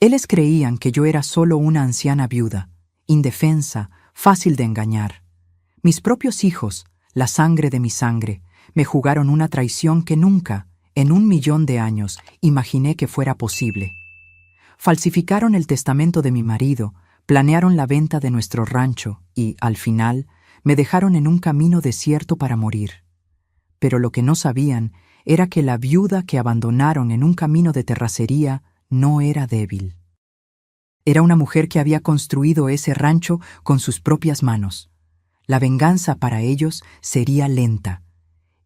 Ellos creían que yo era solo una anciana viuda, indefensa, fácil de engañar. Mis propios hijos, la sangre de mi sangre, me jugaron una traición que nunca, en 1.000.000 de años, imaginé que fuera posible. Falsificaron el testamento de mi marido, planearon la venta de nuestro rancho y, al final, me dejaron en un camino desierto para morir. Pero lo que no sabían era que la viuda que abandonaron en un camino de terracería no era débil. Era una mujer que había construido ese rancho con sus propias manos. La venganza para ellos sería lenta,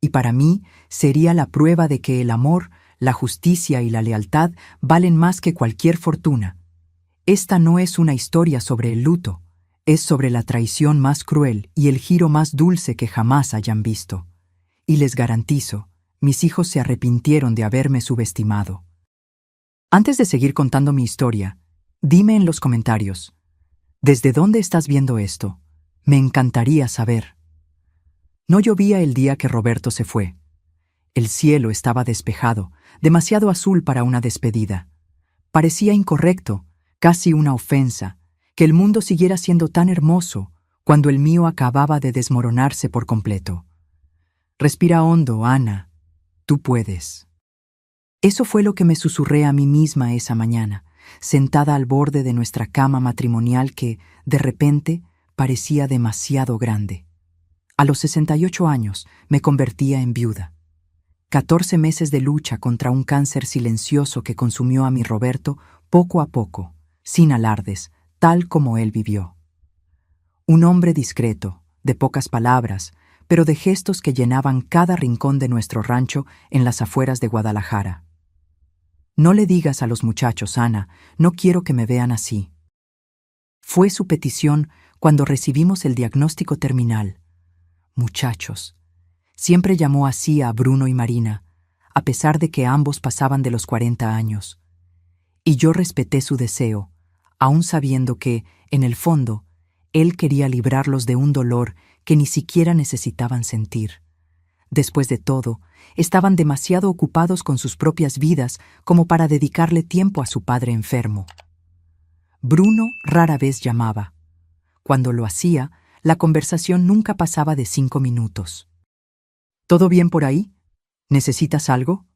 y para mí sería la prueba de que el amor, la justicia y la lealtad valen más que cualquier fortuna. Esta no es una historia sobre el luto, es sobre la traición más cruel y el giro más dulce que jamás hayan visto. Y les garantizo, mis hijos se arrepintieron de haberme subestimado. Antes de seguir contando mi historia, dime en los comentarios, ¿desde dónde estás viendo esto? Me encantaría saber. No llovía el día que Roberto se fue. El cielo estaba despejado, demasiado azul para una despedida. Parecía incorrecto, casi una ofensa, que el mundo siguiera siendo tan hermoso cuando el mío acababa de desmoronarse por completo. Respira hondo, Ana. Tú puedes. Eso fue lo que me susurré a mí misma esa mañana, sentada al borde de nuestra cama matrimonial que, de repente, parecía demasiado grande. A los 68 años me convertía en viuda. 14 meses de lucha contra un cáncer silencioso que consumió a mi Roberto poco a poco, sin alardes, tal como él vivió. Un hombre discreto, de pocas palabras, pero de gestos que llenaban cada rincón de nuestro rancho en las afueras de Guadalajara. No le digas a los muchachos, Ana, no quiero que me vean así. Fue su petición cuando recibimos el diagnóstico terminal. Muchachos. Siempre llamó así a Bruno y Marina, a pesar de que ambos pasaban de los 40 años. Y yo respeté su deseo, aun sabiendo que, en el fondo, él quería librarlos de un dolor que ni siquiera necesitaban sentir. Después de todo, estaban demasiado ocupados con sus propias vidas como para dedicarle tiempo a su padre enfermo. Bruno rara vez llamaba. Cuando lo hacía, la conversación nunca pasaba de 5 minutos. ¿Todo bien por ahí? ¿Necesitas algo?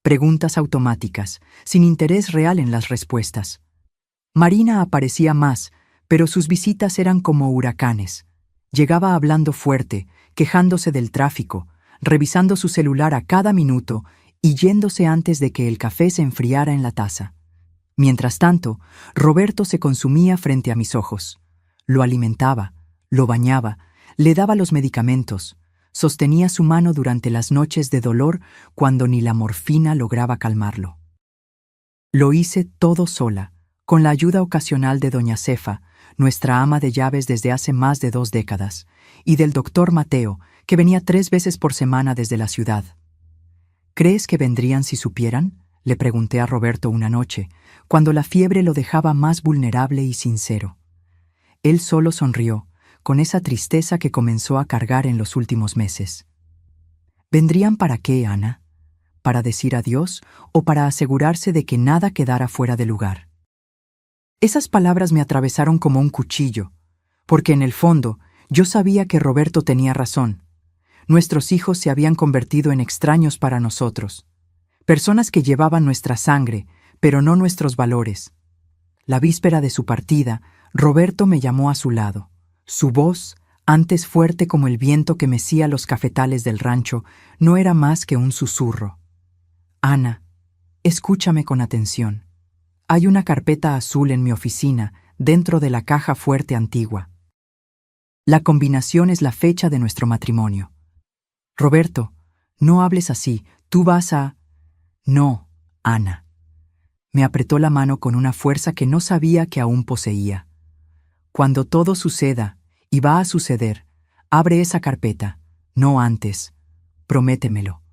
Preguntas automáticas, sin interés real en las respuestas. Marina aparecía más, pero sus visitas eran como huracanes. Llegaba hablando fuerte, quejándose del tráfico, revisando su celular a cada minuto y yéndose antes de que el café se enfriara en la taza. Mientras tanto, Roberto se consumía frente a mis ojos. Lo alimentaba, lo bañaba, le daba los medicamentos, sostenía su mano durante las noches de dolor cuando ni la morfina lograba calmarlo. Lo hice todo sola, con la ayuda ocasional de doña Cefa, nuestra ama de llaves desde hace más de 2 décadas, y del doctor Mateo, que venía 3 veces por semana desde la ciudad. ¿Crees que vendrían si supieran?, le pregunté a Roberto una noche, cuando la fiebre lo dejaba más vulnerable y sincero. Él solo sonrió, con esa tristeza que comenzó a cargar en los últimos meses. ¿Vendrían para qué, Ana? ¿Para decir adiós o para asegurarse de que nada quedara fuera de lugar? Esas palabras me atravesaron como un cuchillo, porque en el fondo yo sabía que Roberto tenía razón. Nuestros hijos se habían convertido en extraños para nosotros, personas que llevaban nuestra sangre, pero no nuestros valores. La víspera de su partida, Roberto me llamó a su lado. Su voz, antes fuerte como el viento que mecía los cafetales del rancho, no era más que un susurro. Ana, escúchame con atención. Hay una carpeta azul en mi oficina, dentro de la caja fuerte antigua. La combinación es la fecha de nuestro matrimonio. Roberto, no hables así, tú vas a... No, Ana. Me apretó la mano con una fuerza que no sabía que aún poseía. Cuando todo suceda, y va a suceder, abre esa carpeta, no antes. Prométemelo.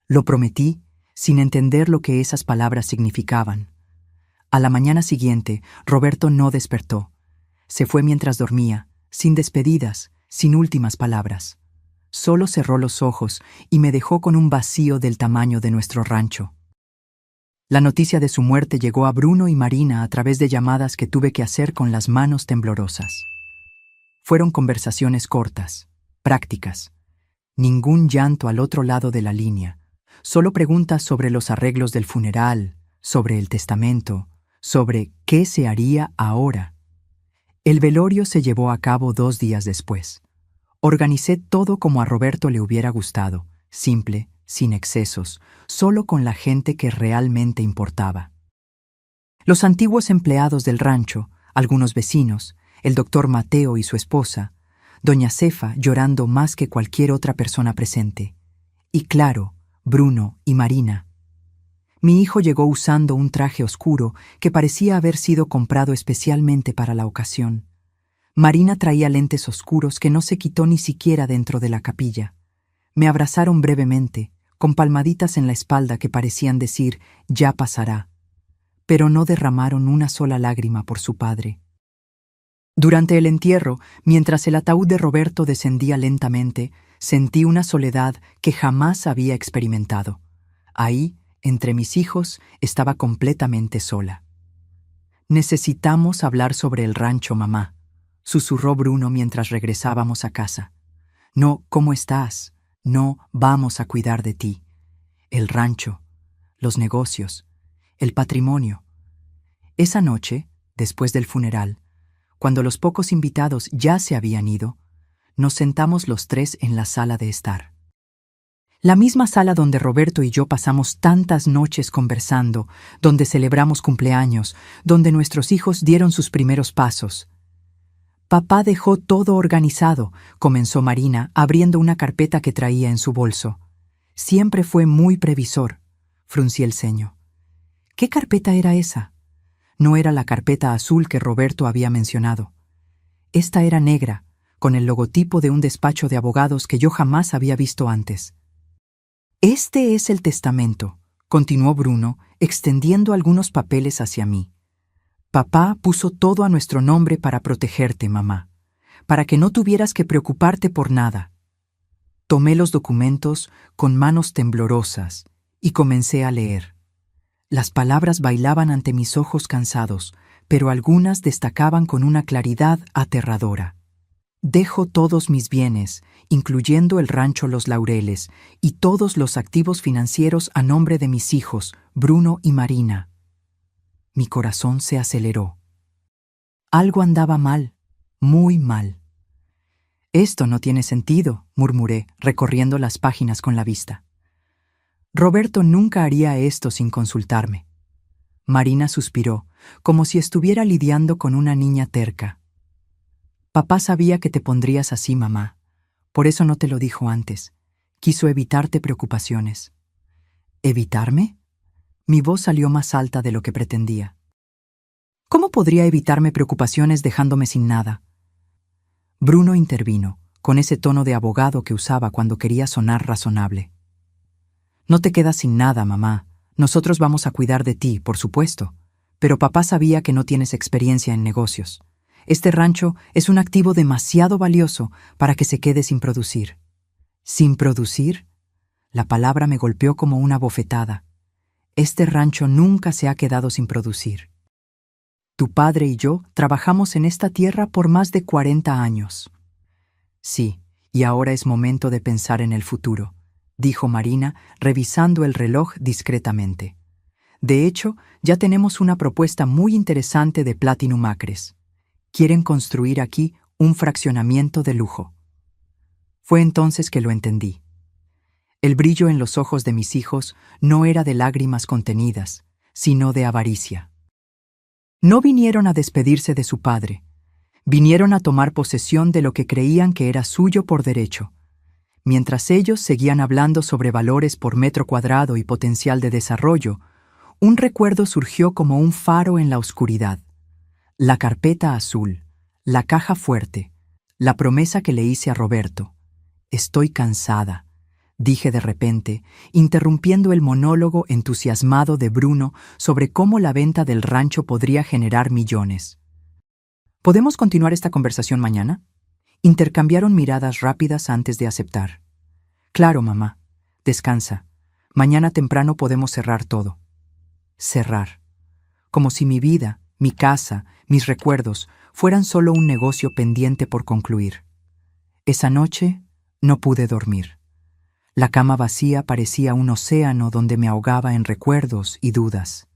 Lo prometí, sin entender lo que esas palabras significaban. A la mañana siguiente, Roberto no despertó. Se fue mientras dormía, sin despedidas, sin últimas palabras. Solo cerró los ojos y me dejó con un vacío del tamaño de nuestro rancho. La noticia de su muerte llegó a Bruno y Marina a través de llamadas que tuve que hacer con las manos temblorosas. Fueron conversaciones cortas, prácticas. Ningún llanto al otro lado de la línea. Solo preguntas sobre los arreglos del funeral, sobre el testamento, sobre qué se haría ahora. El velorio se llevó a cabo 2 días después. Organicé todo como a Roberto le hubiera gustado, simple, sin excesos, solo con la gente que realmente importaba. Los antiguos empleados del rancho, algunos vecinos, el doctor Mateo y su esposa, doña Cefa llorando más que cualquier otra persona presente, y claro, Bruno y Marina. Mi hijo llegó usando un traje oscuro que parecía haber sido comprado especialmente para la ocasión. Marina traía lentes oscuros que no se quitó ni siquiera dentro de la capilla. Me abrazaron brevemente, con palmaditas en la espalda que parecían decir, ya pasará, pero no derramaron una sola lágrima por su padre. Durante el entierro, mientras el ataúd de Roberto descendía lentamente, sentí una soledad que jamás había experimentado. Ahí, entre mis hijos, estaba completamente sola. «Necesitamos hablar sobre el rancho, mamá», susurró Bruno mientras regresábamos a casa. «No, ¿cómo estás? No, vamos a cuidar de ti. El rancho, los negocios, el patrimonio». Esa noche, después del funeral, cuando los pocos invitados ya se habían ido, nos sentamos los 3 en la sala de estar. La misma sala donde Roberto y yo pasamos tantas noches conversando, donde celebramos cumpleaños, donde nuestros hijos dieron sus primeros pasos. «Papá dejó todo organizado», comenzó Marina, abriendo una carpeta que traía en su bolso. «Siempre fue muy previsor», fruncí el ceño. ¿Qué carpeta era esa? No era la carpeta azul que Roberto había mencionado. Esta era negra, con el logotipo de un despacho de abogados que yo jamás había visto antes. «Este es el testamento», continuó Bruno, extendiendo algunos papeles hacia mí. «Papá puso todo a nuestro nombre para protegerte, mamá, para que no tuvieras que preocuparte por nada». Tomé los documentos con manos temblorosas y comencé a leer. Las palabras bailaban ante mis ojos cansados, pero algunas destacaban con una claridad aterradora. «Dejo todos mis bienes, incluyendo el rancho Los Laureles, y todos los activos financieros a nombre de mis hijos, Bruno y Marina». Mi corazón se aceleró. Algo andaba mal, muy mal. «Esto no tiene sentido», murmuré, recorriendo las páginas con la vista. «Roberto nunca haría esto sin consultarme». Marina suspiró, como si estuviera lidiando con una niña terca. «Papá sabía que te pondrías así, mamá. Por eso no te lo dijo antes. Quiso evitarte preocupaciones». «¿Evitarme?». Mi voz salió más alta de lo que pretendía. «¿Cómo podría evitarme preocupaciones dejándome sin nada?». Bruno intervino, con ese tono de abogado que usaba cuando quería sonar razonable. «No te quedas sin nada, mamá. Nosotros vamos a cuidar de ti, por supuesto. Pero papá sabía que no tienes experiencia en negocios. Este rancho es un activo demasiado valioso para que se quede sin producir». «¿Sin producir?». La palabra me golpeó como una bofetada. Este rancho nunca se ha quedado sin producir. Tu padre y yo trabajamos en esta tierra por más de 40 años. Sí, y ahora es momento de pensar en el futuro, dijo Marina, revisando el reloj discretamente. De hecho, ya tenemos una propuesta muy interesante de Platinum Acres. Quieren construir aquí un fraccionamiento de lujo. Fue entonces que lo entendí. El brillo en los ojos de mis hijos no era de lágrimas contenidas, sino de avaricia. No vinieron a despedirse de su padre. Vinieron a tomar posesión de lo que creían que era suyo por derecho. Mientras ellos seguían hablando sobre valores por metro cuadrado y potencial de desarrollo, un recuerdo surgió como un faro en la oscuridad. La carpeta azul, la caja fuerte, la promesa que le hice a Roberto. «Estoy cansada», dije de repente, interrumpiendo el monólogo entusiasmado de Bruno sobre cómo la venta del rancho podría generar millones. «¿Podemos continuar esta conversación mañana?». Intercambiaron miradas rápidas antes de aceptar. «Claro, mamá. Descansa. Mañana temprano podemos cerrar todo». cerrar, como si mi vida, mi casa, mis recuerdos fueran solo un negocio pendiente por concluir. Esa noche no pude dormir. La cama vacía parecía un océano donde me ahogaba en recuerdos y dudas.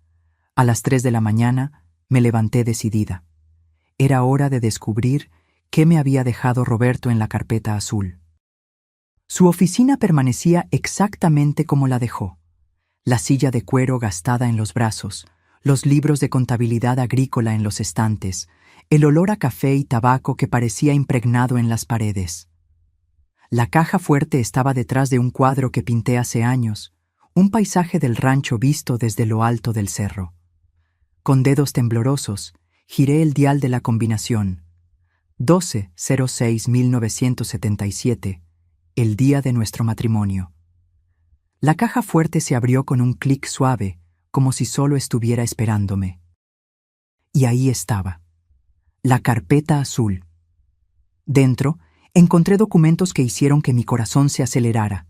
A las 3 de la mañana me levanté decidida. Era hora de descubrir qué me había dejado Roberto en la carpeta azul. Su oficina permanecía exactamente como la dejó. La silla de cuero gastada en los brazos, los libros de contabilidad agrícola en los estantes, el olor a café y tabaco que parecía impregnado en las paredes. La caja fuerte estaba detrás de un cuadro que pinté hace años, un paisaje del rancho visto desde lo alto del cerro. Con dedos temblorosos, giré el dial de la combinación. 12-06-1977, el día de nuestro matrimonio. La caja fuerte se abrió con un clic suave, como si solo estuviera esperándome. Y ahí estaba, la carpeta azul. Dentro, encontré documentos que hicieron que mi corazón se acelerara.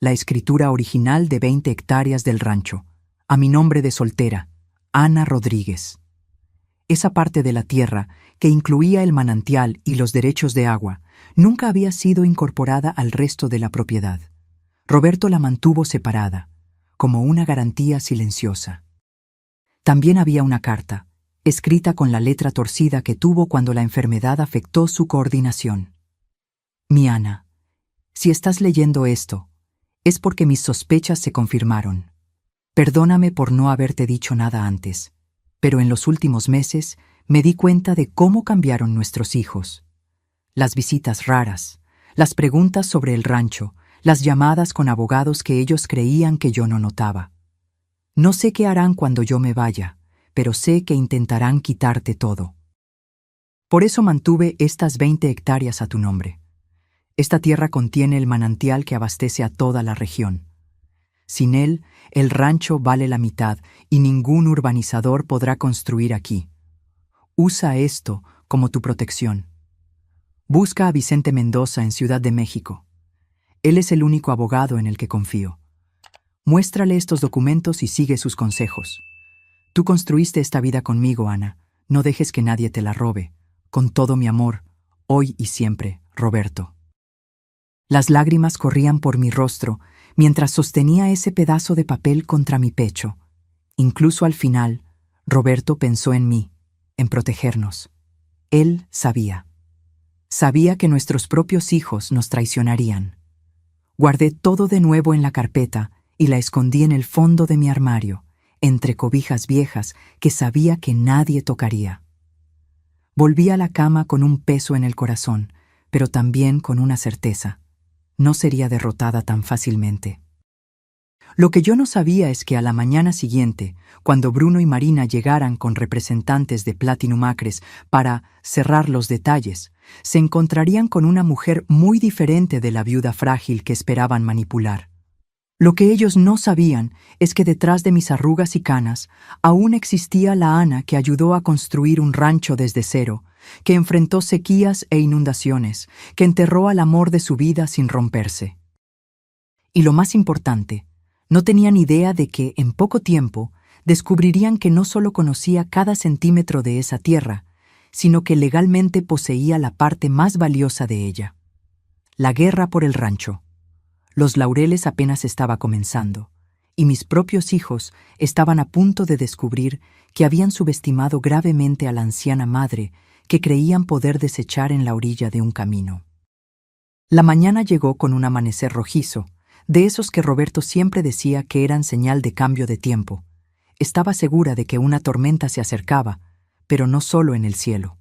La escritura original de 20 hectáreas del rancho, a mi nombre de soltera, Ana Rodríguez. Esa parte de la tierra, que incluía el manantial y los derechos de agua, nunca había sido incorporada al resto de la propiedad. Roberto la mantuvo separada, como una garantía silenciosa. También había una carta, escrita con la letra torcida que tuvo cuando la enfermedad afectó su coordinación. Mi Ana, si estás leyendo esto, es porque mis sospechas se confirmaron. Perdóname por no haberte dicho nada antes, pero en los últimos meses me di cuenta de cómo cambiaron nuestros hijos. Las visitas raras, las preguntas sobre el rancho, las llamadas con abogados que ellos creían que yo no notaba. No sé qué harán cuando yo me vaya, pero sé que intentarán quitarte todo. Por eso mantuve estas 20 hectáreas a tu nombre. Esta tierra contiene el manantial que abastece a toda la región. Sin él, el rancho vale la mitad y ningún urbanizador podrá construir aquí. Usa esto como tu protección. Busca a Vicente Mendoza en Ciudad de México. Él es el único abogado en el que confío. Muéstrale estos documentos y sigue sus consejos. Tú construiste esta vida conmigo, Ana. No dejes que nadie te la robe. Con todo mi amor, hoy y siempre, Roberto. Las lágrimas corrían por mi rostro mientras sostenía ese pedazo de papel contra mi pecho. Incluso al final, Roberto pensó en mí, en protegernos. Él sabía. Sabía que nuestros propios hijos nos traicionarían. Guardé todo de nuevo en la carpeta y la escondí en el fondo de mi armario, entre cobijas viejas que sabía que nadie tocaría. Volví a la cama con un peso en el corazón, pero también con una certeza. No sería derrotada tan fácilmente. Lo que yo no sabía es que a la mañana siguiente, cuando Bruno y Marina llegaran con representantes de Platinum Acres para cerrar los detalles, se encontrarían con una mujer muy diferente de la viuda frágil que esperaban manipular. Lo que ellos no sabían es que detrás de mis arrugas y canas aún existía la Ana que ayudó a construir un rancho desde cero, que enfrentó sequías e inundaciones, que enterró al amor de su vida sin romperse. Y lo más importante, no tenían idea de que, en poco tiempo, descubrirían que no solo conocía cada centímetro de esa tierra, sino que legalmente poseía la parte más valiosa de ella. La guerra por el rancho. Los laureles apenas estaba comenzando, y mis propios hijos estaban a punto de descubrir que habían subestimado gravemente a la anciana madre que creían poder desechar en la orilla de un camino. La mañana llegó con un amanecer rojizo, de esos que Roberto siempre decía que eran señal de cambio de tiempo. Estaba segura de que una tormenta se acercaba, pero no solo en el cielo.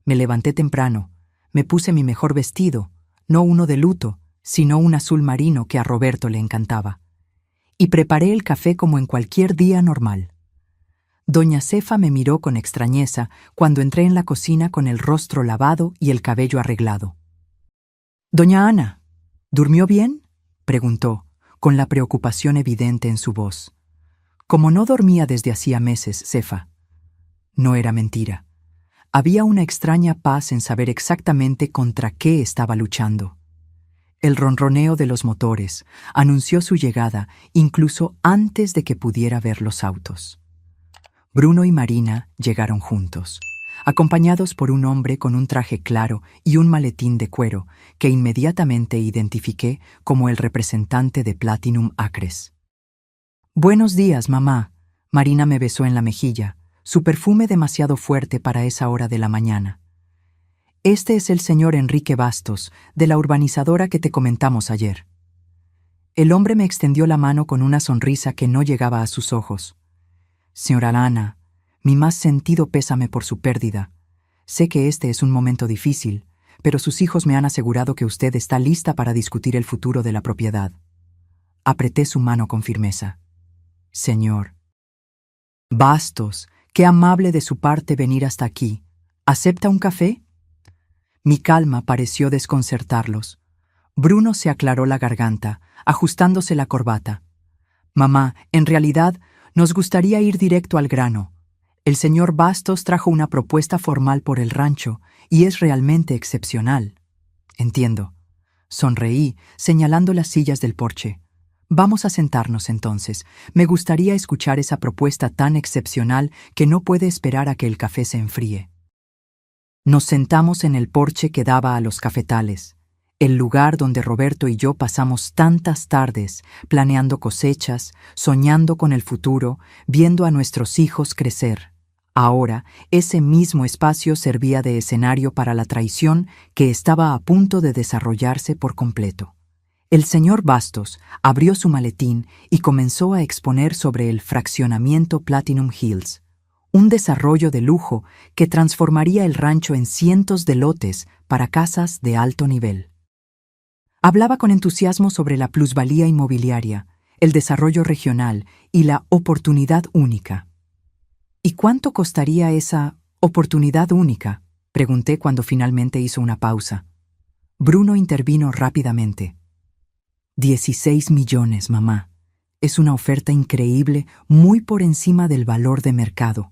Me levanté temprano, me puse mi mejor vestido, no uno de luto, sino un azul marino que a Roberto le encantaba, y preparé el café como en cualquier día normal. Doña Cefa me miró con extrañeza cuando entré en la cocina con el rostro lavado y el cabello arreglado. «Doña Ana, ¿durmió bien?», preguntó, con la preocupación evidente en su voz. Como no dormía desde hacía meses, Cefa. No era mentira. Había una extraña paz en saber exactamente contra qué estaba luchando. El ronroneo de los motores anunció su llegada incluso antes de que pudiera ver los autos. Bruno y Marina llegaron juntos, acompañados por un hombre con un traje claro y un maletín de cuero que inmediatamente identifiqué como el representante de Platinum Acres. «Buenos días, mamá». Marina me besó en la mejilla, su perfume demasiado fuerte para esa hora de la mañana. «Este es el señor Enrique Bastos, de la urbanizadora que te comentamos ayer». El hombre me extendió la mano con una sonrisa que no llegaba a sus ojos. «Señora Ana, mi más sentido pésame por su pérdida. Sé que este es un momento difícil, pero sus hijos me han asegurado que usted está lista para discutir el futuro de la propiedad». Apreté su mano con firmeza. «Señor Bastos, qué amable de su parte venir hasta aquí. ¿Acepta un café?». Mi calma pareció desconcertarlos. Bruno se aclaró la garganta, ajustándose la corbata. «Mamá, en realidad, nos gustaría ir directo al grano. El señor Bastos trajo una propuesta formal por el rancho y es realmente excepcional». «Entiendo». Sonreí, señalando las sillas del porche. «Vamos a sentarnos entonces. Me gustaría escuchar esa propuesta tan excepcional que no puede esperar a que el café se enfríe». Nos sentamos en el porche que daba a los cafetales, el lugar donde Roberto y yo pasamos tantas tardes planeando cosechas, soñando con el futuro, viendo a nuestros hijos crecer. Ahora, ese mismo espacio servía de escenario para la traición que estaba a punto de desarrollarse por completo. El señor Bastos abrió su maletín y comenzó a exponer sobre el fraccionamiento Platinum Hills, un desarrollo de lujo que transformaría el rancho en cientos de lotes para casas de alto nivel. Hablaba con entusiasmo sobre la plusvalía inmobiliaria, el desarrollo regional y la oportunidad única. «¿Y cuánto costaría esa oportunidad única?», pregunté cuando finalmente hizo una pausa. Bruno intervino rápidamente. «16 millones, mamá. Es una oferta increíble, muy por encima del valor de mercado».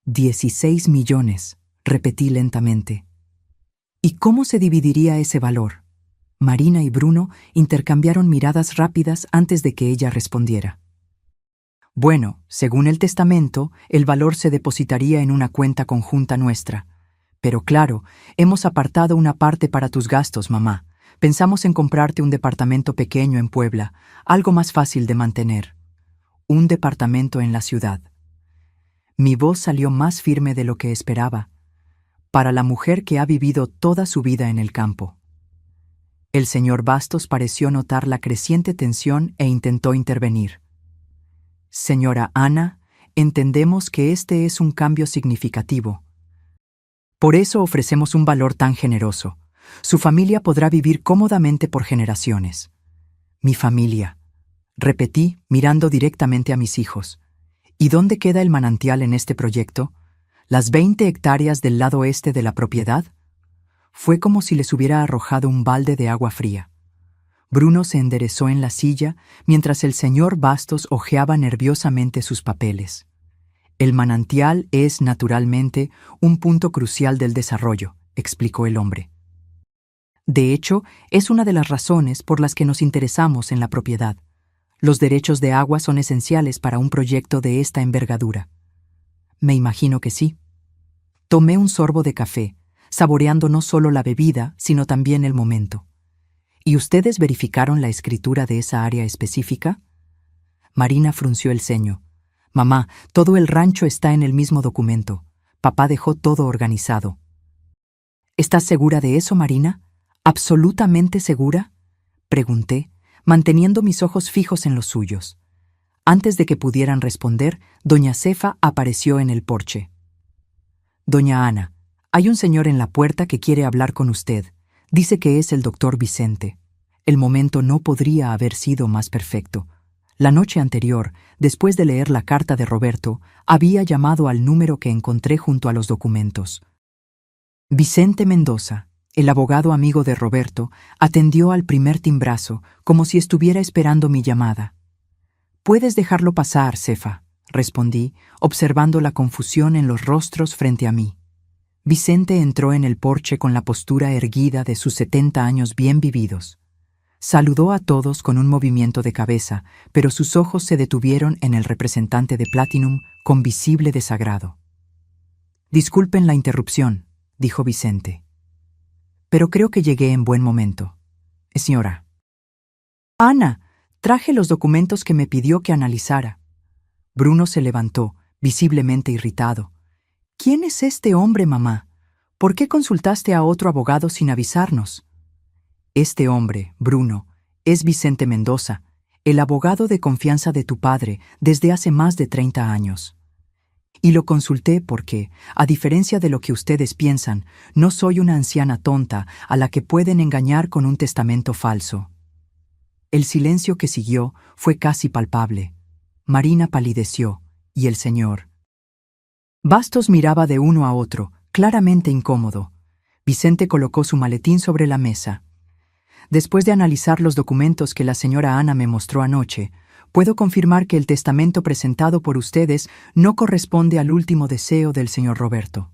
16 millones, repetí lentamente. «¿Y cómo se dividiría ese valor?». Marina y Bruno intercambiaron miradas rápidas antes de que ella respondiera. «Bueno, según el testamento, el valor se depositaría en una cuenta conjunta nuestra. Pero claro, hemos apartado una parte para tus gastos, mamá. Pensamos en comprarte un departamento pequeño en Puebla, algo más fácil de mantener. Un departamento en la ciudad». Mi voz salió más firme de lo que esperaba, para la mujer que ha vivido toda su vida en el campo. El señor Bastos pareció notar la creciente tensión e intentó intervenir. «Señora Ana, entendemos que este es un cambio significativo. Por eso ofrecemos un valor tan generoso. Su familia podrá vivir cómodamente por generaciones». «Mi familia», repetí mirando directamente a mis hijos. «¿Y dónde queda el manantial en este proyecto? ¿Las 20 hectáreas del lado este de la propiedad?». Fue como si les hubiera arrojado un balde de agua fría. Bruno se enderezó en la silla mientras el señor Bastos hojeaba nerviosamente sus papeles. «El manantial es, naturalmente, un punto crucial del desarrollo», explicó el hombre. «De hecho, es una de las razones por las que nos interesamos en la propiedad. Los derechos de agua son esenciales para un proyecto de esta envergadura». «Me imagino que sí». Tomé un sorbo de café, saboreando no solo la bebida, sino también el momento. «¿Y ustedes verificaron la escritura de esa área específica?». Marina frunció el ceño. «Mamá, todo el rancho está en el mismo documento. Papá dejó todo organizado». «¿Estás segura de eso, Marina? ¿Absolutamente segura?», pregunté, manteniendo mis ojos fijos en los suyos. Antes de que pudieran responder, doña Cefa apareció en el porche. «Doña Ana, hay un señor en la puerta que quiere hablar con usted. Dice que es el doctor Vicente». El momento no podría haber sido más perfecto. La noche anterior, después de leer la carta de Roberto, había llamado al número que encontré junto a los documentos. Vicente Mendoza, el abogado amigo de Roberto, atendió al primer timbrazo, como si estuviera esperando mi llamada. «Puedes dejarlo pasar, Cefa», respondí, observando la confusión en los rostros frente a mí. Vicente entró en el porche con la postura erguida de sus 70 años bien vividos. Saludó a todos con un movimiento de cabeza, pero sus ojos se detuvieron en el representante de Platinum con visible desagrado. «Disculpen la interrupción», dijo Vicente. «Pero creo que llegué en buen momento. Señora Ana, traje los documentos que me pidió que analizara». Bruno se levantó, visiblemente irritado. «¿Quién es este hombre, mamá? ¿Por qué consultaste a otro abogado sin avisarnos?» «Este hombre, Bruno, es Vicente Mendoza, el abogado de confianza de tu padre desde hace más de 30 años. Y lo consulté porque, a diferencia de lo que ustedes piensan, no soy una anciana tonta a la que pueden engañar con un testamento falso». El silencio que siguió fue casi palpable. Marina palideció, y el señor Bastos miraba de uno a otro, claramente incómodo. Vicente colocó su maletín sobre la mesa. «Después de analizar los documentos que la señora Ana me mostró anoche, puedo confirmar que el testamento presentado por ustedes no corresponde al último deseo del señor Roberto.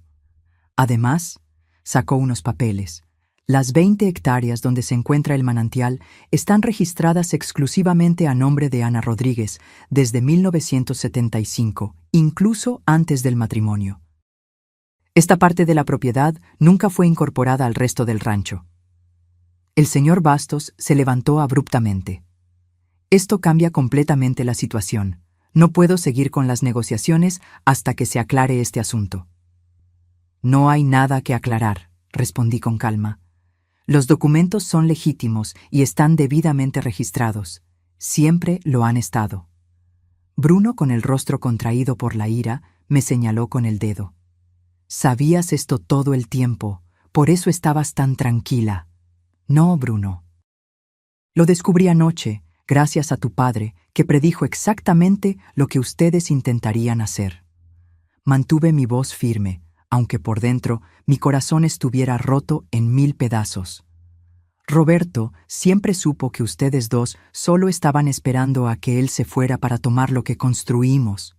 Además, sacó unos papeles. Las 20 hectáreas donde se encuentra el manantial están registradas exclusivamente a nombre de Ana Rodríguez desde 1975, incluso antes del matrimonio. Esta parte de la propiedad nunca fue incorporada al resto del rancho». El señor Bastos se levantó abruptamente. «Esto cambia completamente la situación. No puedo seguir con las negociaciones hasta que se aclare este asunto». «No hay nada que aclarar», respondí con calma. «Los documentos son legítimos y están debidamente registrados. Siempre lo han estado». Bruno, con el rostro contraído por la ira, me señaló con el dedo. «Sabías esto todo el tiempo, por eso estabas tan tranquila». «No, Bruno. Lo descubrí anoche, gracias a tu padre, que predijo exactamente lo que ustedes intentarían hacer». Mantuve mi voz firme, aunque por dentro mi corazón estuviera roto en 1000 pedazos. «Roberto siempre supo que ustedes dos solo estaban esperando a que él se fuera para tomar lo que construimos».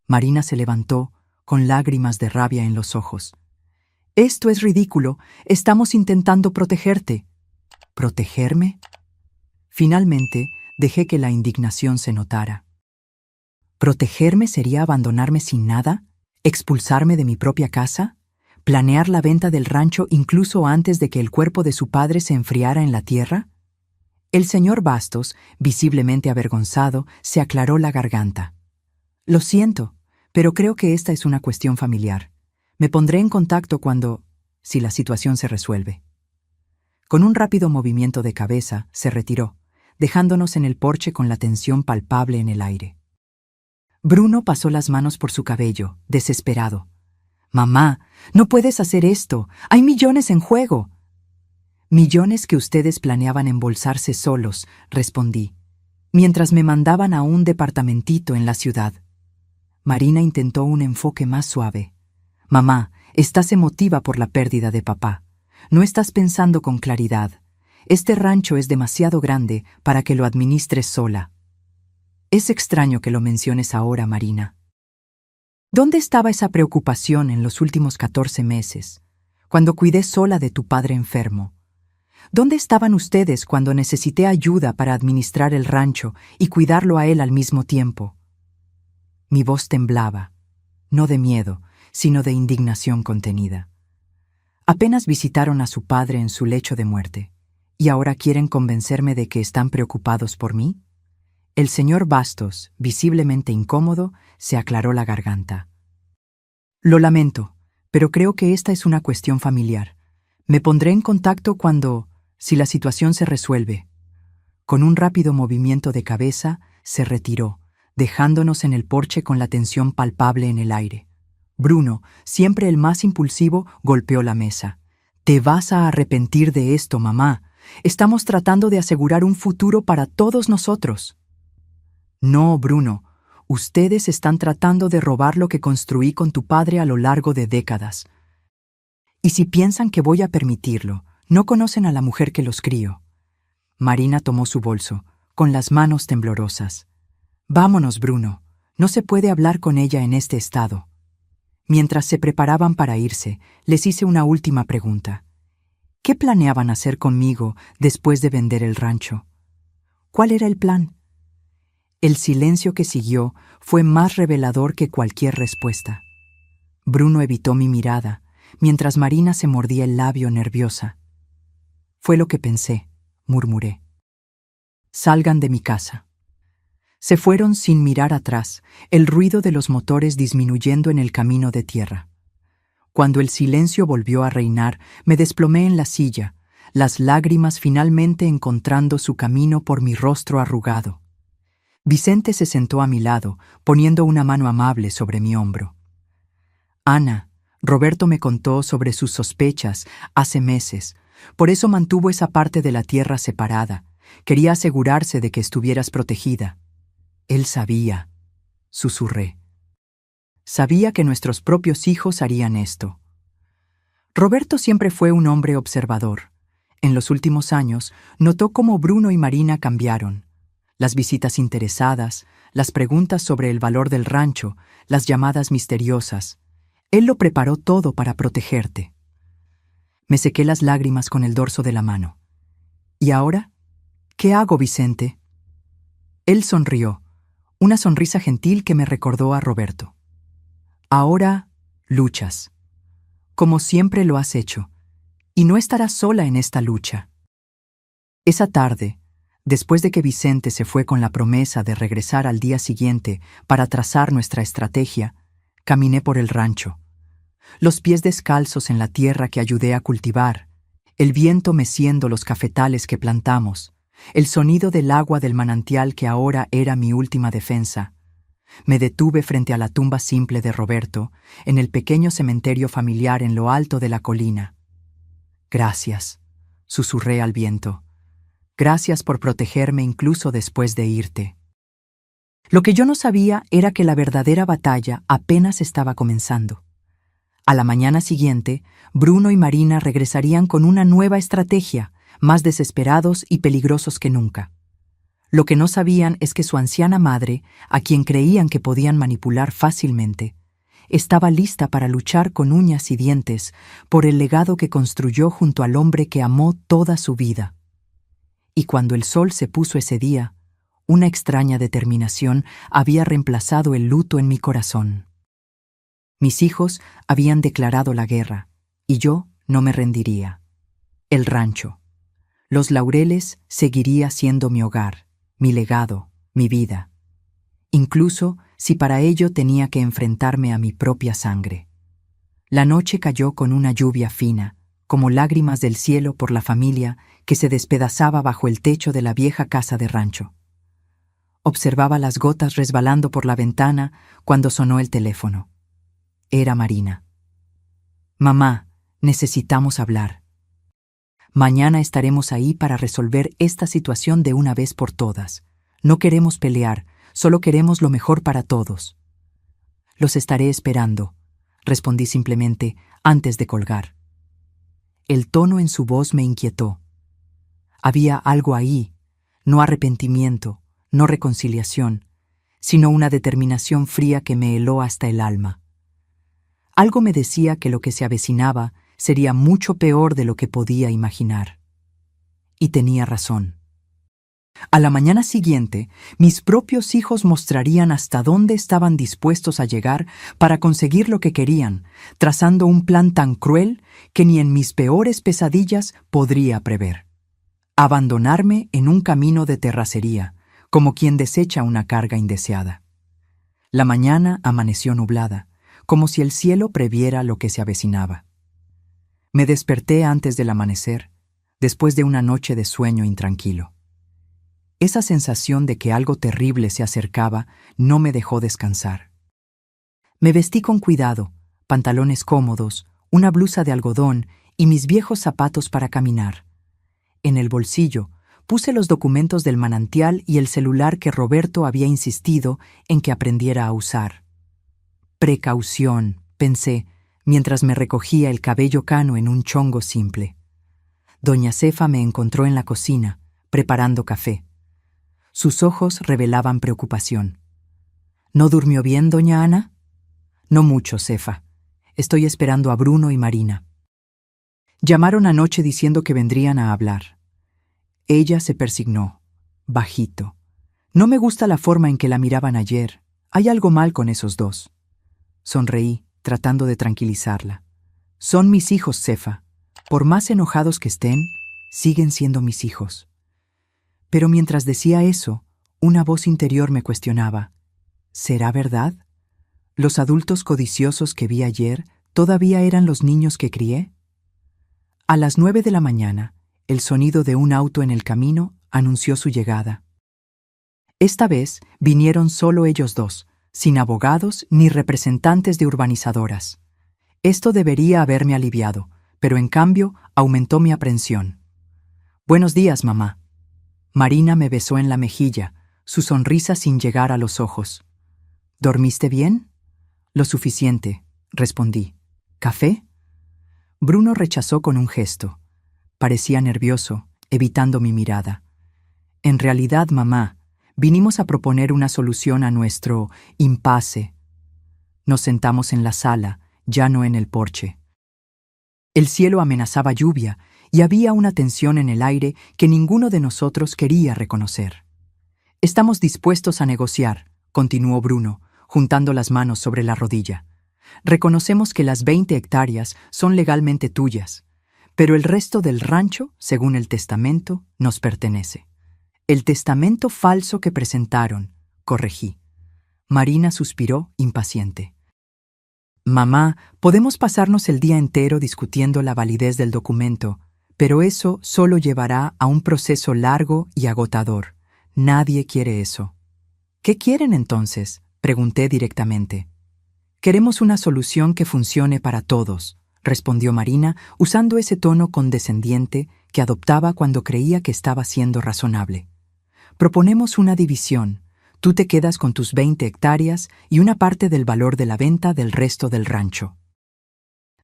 Marina se levantó, con lágrimas de rabia en los ojos. «Esto es ridículo. Estamos intentando protegerte». «¿Protegerme?». Finalmente, dejé que la indignación se notara. ¿Protegerme sería abandonarme sin nada? ¿Expulsarme de mi propia casa? ¿Planear la venta del rancho incluso antes de que el cuerpo de su padre se enfriara en la tierra? El señor Bastos, visiblemente avergonzado, se aclaró la garganta. «Lo siento, pero creo que esta es una cuestión familiar. Me pondré en contacto si la situación se resuelve». Con un rápido movimiento de cabeza, se retiró, dejándonos en el porche con la tensión palpable en el aire. Bruno pasó las manos por su cabello, desesperado. «Mamá, no puedes hacer esto. Hay millones en juego». «Millones que ustedes planeaban embolsarse solos», respondí, «mientras me mandaban a un departamentito en la ciudad». Marina intentó un enfoque más suave. «Mamá, estás emotiva por la pérdida de papá. No estás pensando con claridad. Este rancho es demasiado grande para que lo administres sola». «Es extraño que lo menciones ahora, Marina. ¿Dónde estaba esa preocupación en los últimos 14 meses, cuando cuidé sola de tu padre enfermo? ¿Dónde estaban ustedes cuando necesité ayuda para administrar el rancho y cuidarlo a él al mismo tiempo?» Mi voz temblaba, no de miedo, sino de indignación contenida. Apenas visitaron a su padre en su lecho de muerte, ¿y ahora quieren convencerme de que están preocupados por mí? El señor Bastos, visiblemente incómodo, se aclaró la garganta. «Lo lamento, pero creo que esta es una cuestión familiar. Me pondré en contacto si la situación se resuelve». Con un rápido movimiento de cabeza, se retiró, dejándonos en el porche con la tensión palpable en el aire. Bruno, siempre el más impulsivo, golpeó la mesa. «Te vas a arrepentir de esto, mamá. Estamos tratando de asegurar un futuro para todos nosotros». «No, Bruno. Ustedes están tratando de robar lo que construí con tu padre a lo largo de décadas. Y si piensan que voy a permitirlo, no conocen a la mujer que los crió». Marina tomó su bolso, con las manos temblorosas. «Vámonos, Bruno. No se puede hablar con ella en este estado». Mientras se preparaban para irse, les hice una última pregunta. ¿Qué planeaban hacer conmigo después de vender el rancho? ¿Cuál era el plan? El silencio que siguió fue más revelador que cualquier respuesta. Bruno evitó mi mirada, mientras Marina se mordía el labio nerviosa. Fue lo que pensé, murmuré. Salgan de mi casa. Se fueron sin mirar atrás, el ruido de los motores disminuyendo en el camino de tierra. Cuando el silencio volvió a reinar, me desplomé en la silla, las lágrimas finalmente encontrando su camino por mi rostro arrugado. Vicente se sentó a mi lado, poniendo una mano amable sobre mi hombro. Ana, Roberto me contó sobre sus sospechas hace meses, por eso mantuvo esa parte de la tierra separada. Quería asegurarse de que estuvieras protegida. Él sabía, susurré. Sabía que nuestros propios hijos harían esto. Roberto siempre fue un hombre observador. En los últimos años, notó cómo Bruno y Marina cambiaron. Las visitas interesadas, las preguntas sobre el valor del rancho, las llamadas misteriosas. Él lo preparó todo para protegerte. Me sequé las lágrimas con el dorso de la mano. ¿Y ahora? ¿Qué hago, Vicente? Él sonrió, una sonrisa gentil que me recordó a Roberto. Ahora luchas, como siempre lo has hecho, y no estarás sola en esta lucha. Esa tarde, después de que Vicente se fue con la promesa de regresar al día siguiente para trazar nuestra estrategia, caminé por el rancho. Los pies descalzos en la tierra que ayudé a cultivar, el viento meciendo los cafetales que plantamos, el sonido del agua del manantial que ahora era mi última defensa. Me detuve frente a la tumba simple de Roberto, en el pequeño cementerio familiar en lo alto de la colina. Gracias, susurré al viento. Gracias por protegerme incluso después de irte. Lo que yo no sabía era que la verdadera batalla apenas estaba comenzando. A la mañana siguiente, Bruno y Marina regresarían con una nueva estrategia, más desesperados y peligrosos que nunca. Lo que no sabían es que su anciana madre, a quien creían que podían manipular fácilmente, estaba lista para luchar con uñas y dientes por el legado que construyó junto al hombre que amó toda su vida. Y cuando el sol se puso ese día, una extraña determinación había reemplazado el luto en mi corazón. Mis hijos habían declarado la guerra, y yo no me rendiría. El rancho, los laureles seguiría siendo mi hogar, mi legado, mi vida. Incluso si para ello tenía que enfrentarme a mi propia sangre. La noche cayó con una lluvia fina, como lágrimas del cielo por la familia que se despedazaba bajo el techo de la vieja casa de rancho. Observaba las gotas resbalando por la ventana cuando sonó el teléfono. Era Marina. Mamá, necesitamos hablar. Mañana estaremos ahí para resolver esta situación de una vez por todas. No queremos pelear, solo queremos lo mejor para todos. Los estaré esperando, respondí simplemente antes de colgar. El tono en su voz me inquietó. Había algo ahí, no arrepentimiento, no reconciliación, sino una determinación fría que me heló hasta el alma. Algo me decía que lo que se avecinaba sería mucho peor de lo que podía imaginar. Y tenía razón. A la mañana siguiente, mis propios hijos mostrarían hasta dónde estaban dispuestos a llegar para conseguir lo que querían, trazando un plan tan cruel que ni en mis peores pesadillas podría prever. Abandonarme en un camino de terracería, como quien desecha una carga indeseada. La mañana amaneció nublada, como si el cielo previera lo que se avecinaba. Me desperté antes del amanecer, después de una noche de sueño intranquilo. Esa sensación de que algo terrible se acercaba no me dejó descansar. Me vestí con cuidado, pantalones cómodos, una blusa de algodón y mis viejos zapatos para caminar. En el bolsillo puse los documentos del manantial y el celular que Roberto había insistido en que aprendiera a usar. Precaución, pensé, mientras me recogía el cabello cano en un chongo simple. Doña Cefa me encontró en la cocina, preparando café. Sus ojos revelaban preocupación. ¿No durmió bien, doña Ana? No mucho, Cefa. Estoy esperando a Bruno y Marina. Llamaron anoche diciendo que vendrían a hablar. Ella se persignó, bajito. No me gusta la forma en que la miraban ayer. Hay algo mal con esos dos. Sonreí, tratando de tranquilizarla. Son mis hijos, Cefa. Por más enojados que estén, siguen siendo mis hijos. Pero mientras decía eso, una voz interior me cuestionaba. ¿Será verdad? ¿Los adultos codiciosos que vi ayer todavía eran los niños que crié? A las 9 de la mañana, el sonido de un auto en el camino anunció su llegada. Esta vez vinieron solo ellos dos, sin abogados ni representantes de urbanizadoras. Esto debería haberme aliviado, pero en cambio aumentó mi aprensión. Buenos días, mamá. Marina me besó en la mejilla, su sonrisa sin llegar a los ojos. ¿Dormiste bien? Lo suficiente, respondí. ¿Café? Bruno rechazó con un gesto. Parecía nervioso, evitando mi mirada. En realidad, mamá, vinimos a proponer una solución a nuestro impasse. Nos sentamos en la sala, ya no en el porche. El cielo amenazaba lluvia y había una tensión en el aire que ninguno de nosotros quería reconocer. Estamos dispuestos a negociar, continuó Bruno, juntando las manos sobre la rodilla. Reconocemos que las 20 hectáreas son legalmente tuyas, pero el resto del rancho, según el testamento, nos pertenece. El testamento falso que presentaron, corregí. Marina suspiró, impaciente. Mamá, podemos pasarnos el día entero discutiendo la validez del documento, pero eso solo llevará a un proceso largo y agotador. Nadie quiere eso. ¿Qué quieren entonces?, pregunté directamente. Queremos una solución que funcione para todos, respondió Marina, usando ese tono condescendiente que adoptaba cuando creía que estaba siendo razonable. Proponemos una división. Tú te quedas con tus 20 hectáreas y una parte del valor de la venta del resto del rancho.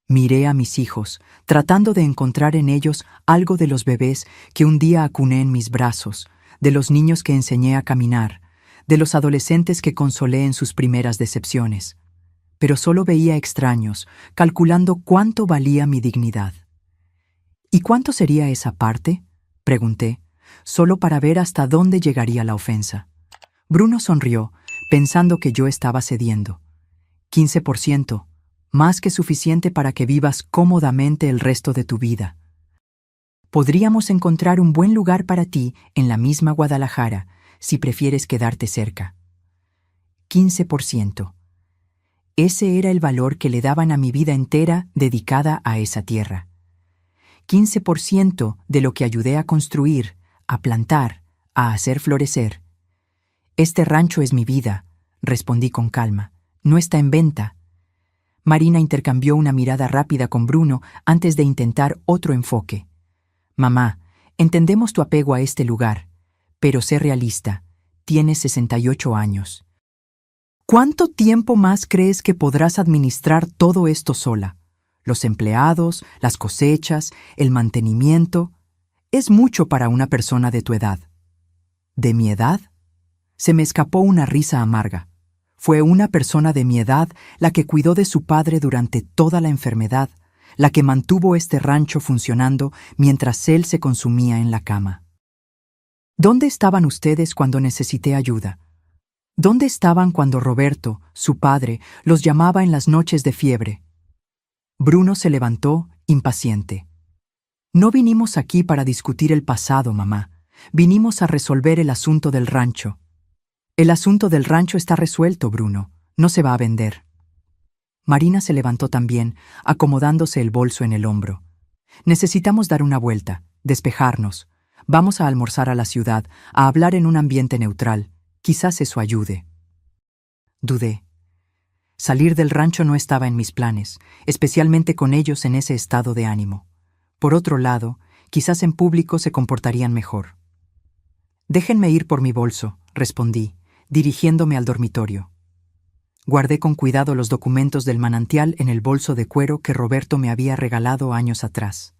Miré a mis hijos, tratando de encontrar en ellos algo de los bebés que un día acuné en mis brazos, de los niños que enseñé a caminar, de los adolescentes que consolé en sus primeras decepciones. Pero solo veía extraños, calculando cuánto valía mi dignidad. ¿Y cuánto sería esa parte?, pregunté, solo para ver hasta dónde llegaría la ofensa. Bruno sonrió, pensando que yo estaba cediendo. 15%, más que suficiente para que vivas cómodamente el resto de tu vida. Podríamos encontrar un buen lugar para ti en la misma Guadalajara, si prefieres quedarte cerca. 15%. Ese era el valor que le daban a mi vida entera dedicada a esa tierra. 15% de lo que ayudé a construir, a plantar, a hacer florecer. Este rancho es mi vida, respondí con calma. No está en venta. Marina intercambió una mirada rápida con Bruno antes de intentar otro enfoque. Mamá, entendemos tu apego a este lugar, pero sé realista. Tienes 68 años. ¿Cuánto tiempo más crees que podrás administrar todo esto sola? Los empleados, las cosechas, el mantenimiento. Es mucho para una persona de tu edad. ¿De mi edad? Se me escapó una risa amarga. Fue una persona de mi edad la que cuidó de su padre durante toda la enfermedad, la que mantuvo este rancho funcionando mientras él se consumía en la cama. ¿Dónde estaban ustedes cuando necesité ayuda? ¿Dónde estaban cuando Roberto, su padre, los llamaba en las noches de fiebre? Bruno se levantó, impaciente. No vinimos aquí para discutir el pasado, mamá. Vinimos a resolver el asunto del rancho. El asunto del rancho está resuelto, Bruno. No se va a vender. Marina se levantó también, acomodándose el bolso en el hombro. Necesitamos dar una vuelta, despejarnos. Vamos a almorzar a la ciudad, a hablar en un ambiente neutral. Quizás eso ayude. Dudé. Salir del rancho no estaba en mis planes, especialmente con ellos en ese estado de ánimo. Por otro lado, quizás en público se comportarían mejor. Déjenme ir por mi bolso, respondí, dirigiéndome al dormitorio. Guardé con cuidado los documentos del manantial en el bolso de cuero que Roberto me había regalado años atrás.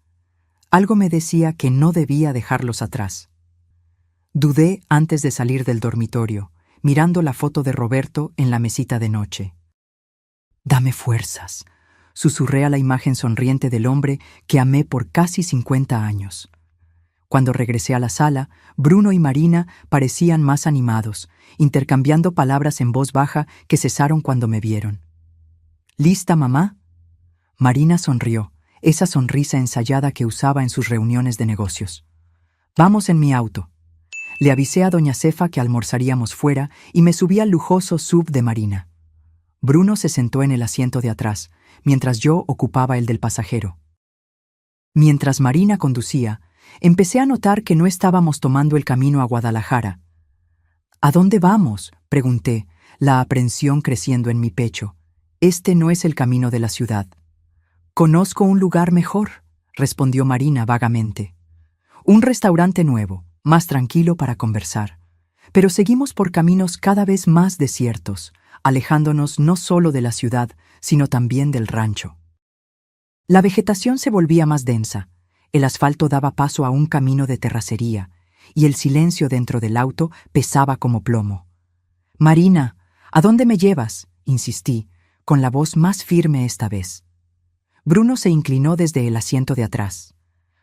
Algo me decía que no debía dejarlos atrás. Dudé antes de salir del dormitorio, mirando la foto de Roberto en la mesita de noche. Dame fuerzas. susurré a la imagen sonriente del hombre que amé por casi 50 años. Cuando regresé a la sala, Bruno y Marina parecían más animados, intercambiando palabras en voz baja que cesaron cuando me vieron. ¿Lista, mamá? Marina sonrió, esa sonrisa ensayada que usaba en sus reuniones de negocios. Vamos en mi auto. Le avisé a doña Cefa que almorzaríamos fuera y me subí al lujoso SUV de Marina. Bruno se sentó en el asiento de atrás, mientras yo ocupaba el del pasajero. Mientras Marina conducía, empecé a notar que no estábamos tomando el camino a Guadalajara. ¿A dónde vamos?, pregunté, la aprensión creciendo en mi pecho. Este no es el camino de la ciudad. Conozco un lugar mejor, respondió Marina vagamente. Un restaurante nuevo, más tranquilo para conversar. Pero seguimos por caminos cada vez más desiertos, alejándonos no solo de la ciudad, sino también del rancho. La vegetación se volvía más densa, el asfalto daba paso a un camino de terracería, y el silencio dentro del auto pesaba como plomo. «Marina, ¿a dónde me llevas?», insistí, con la voz más firme esta vez. Bruno se inclinó desde el asiento de atrás.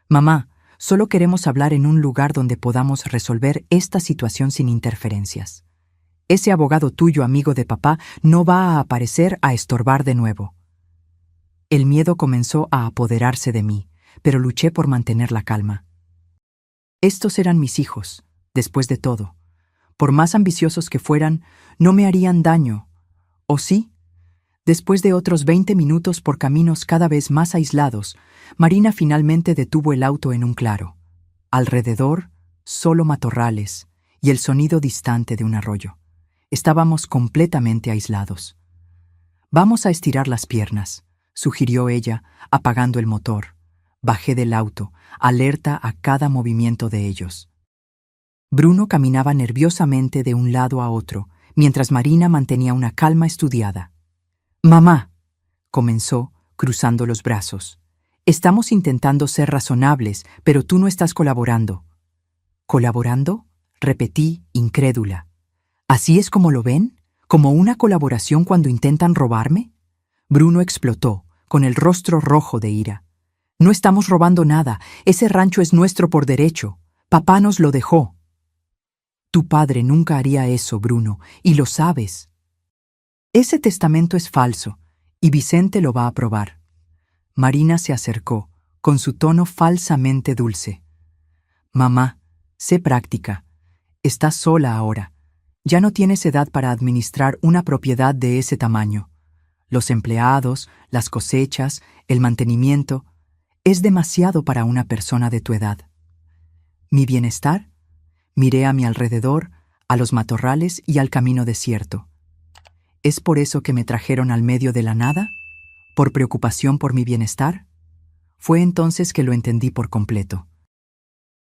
«Mamá, solo queremos hablar en un lugar donde podamos resolver esta situación sin interferencias. Ese abogado tuyo, amigo de papá, no va a aparecer a estorbar de nuevo». El miedo comenzó a apoderarse de mí, pero luché por mantener la calma. Estos eran mis hijos, después de todo. Por más ambiciosos que fueran, no me harían daño. ¿O sí? Después de otros 20 minutos por caminos cada vez más aislados, Marina finalmente detuvo el auto en un claro. Alrededor, solo matorrales y el sonido distante de un arroyo. Estábamos completamente aislados. «Vamos a estirar las piernas», sugirió ella, apagando el motor. Bajé del auto, alerta a cada movimiento de ellos. Bruno caminaba nerviosamente de un lado a otro, mientras Marina mantenía una calma estudiada. «Mamá», comenzó, cruzando los brazos, «estamos intentando ser razonables, pero tú no estás colaborando». «¿Colaborando?», repetí, incrédula. ¿Así es como lo ven? ¿Como una colaboración cuando intentan robarme? Bruno explotó, con el rostro rojo de ira. «No estamos robando nada, ese rancho es nuestro por derecho. Papá nos lo dejó». «Tu padre nunca haría eso, Bruno, y lo sabes. Ese testamento es falso, y Vicente lo va a probar». Marina se acercó, con su tono falsamente dulce. «Mamá, sé práctica. Estás sola ahora. Ya no tienes edad para administrar una propiedad de ese tamaño. Los empleados, las cosechas, el mantenimiento, es demasiado para una persona de tu edad». ¿Mi bienestar? Miré a mi alrededor, a los matorrales y al camino desierto. ¿Es por eso que me trajeron al medio de la nada? ¿Por preocupación por mi bienestar? Fue entonces que lo entendí por completo.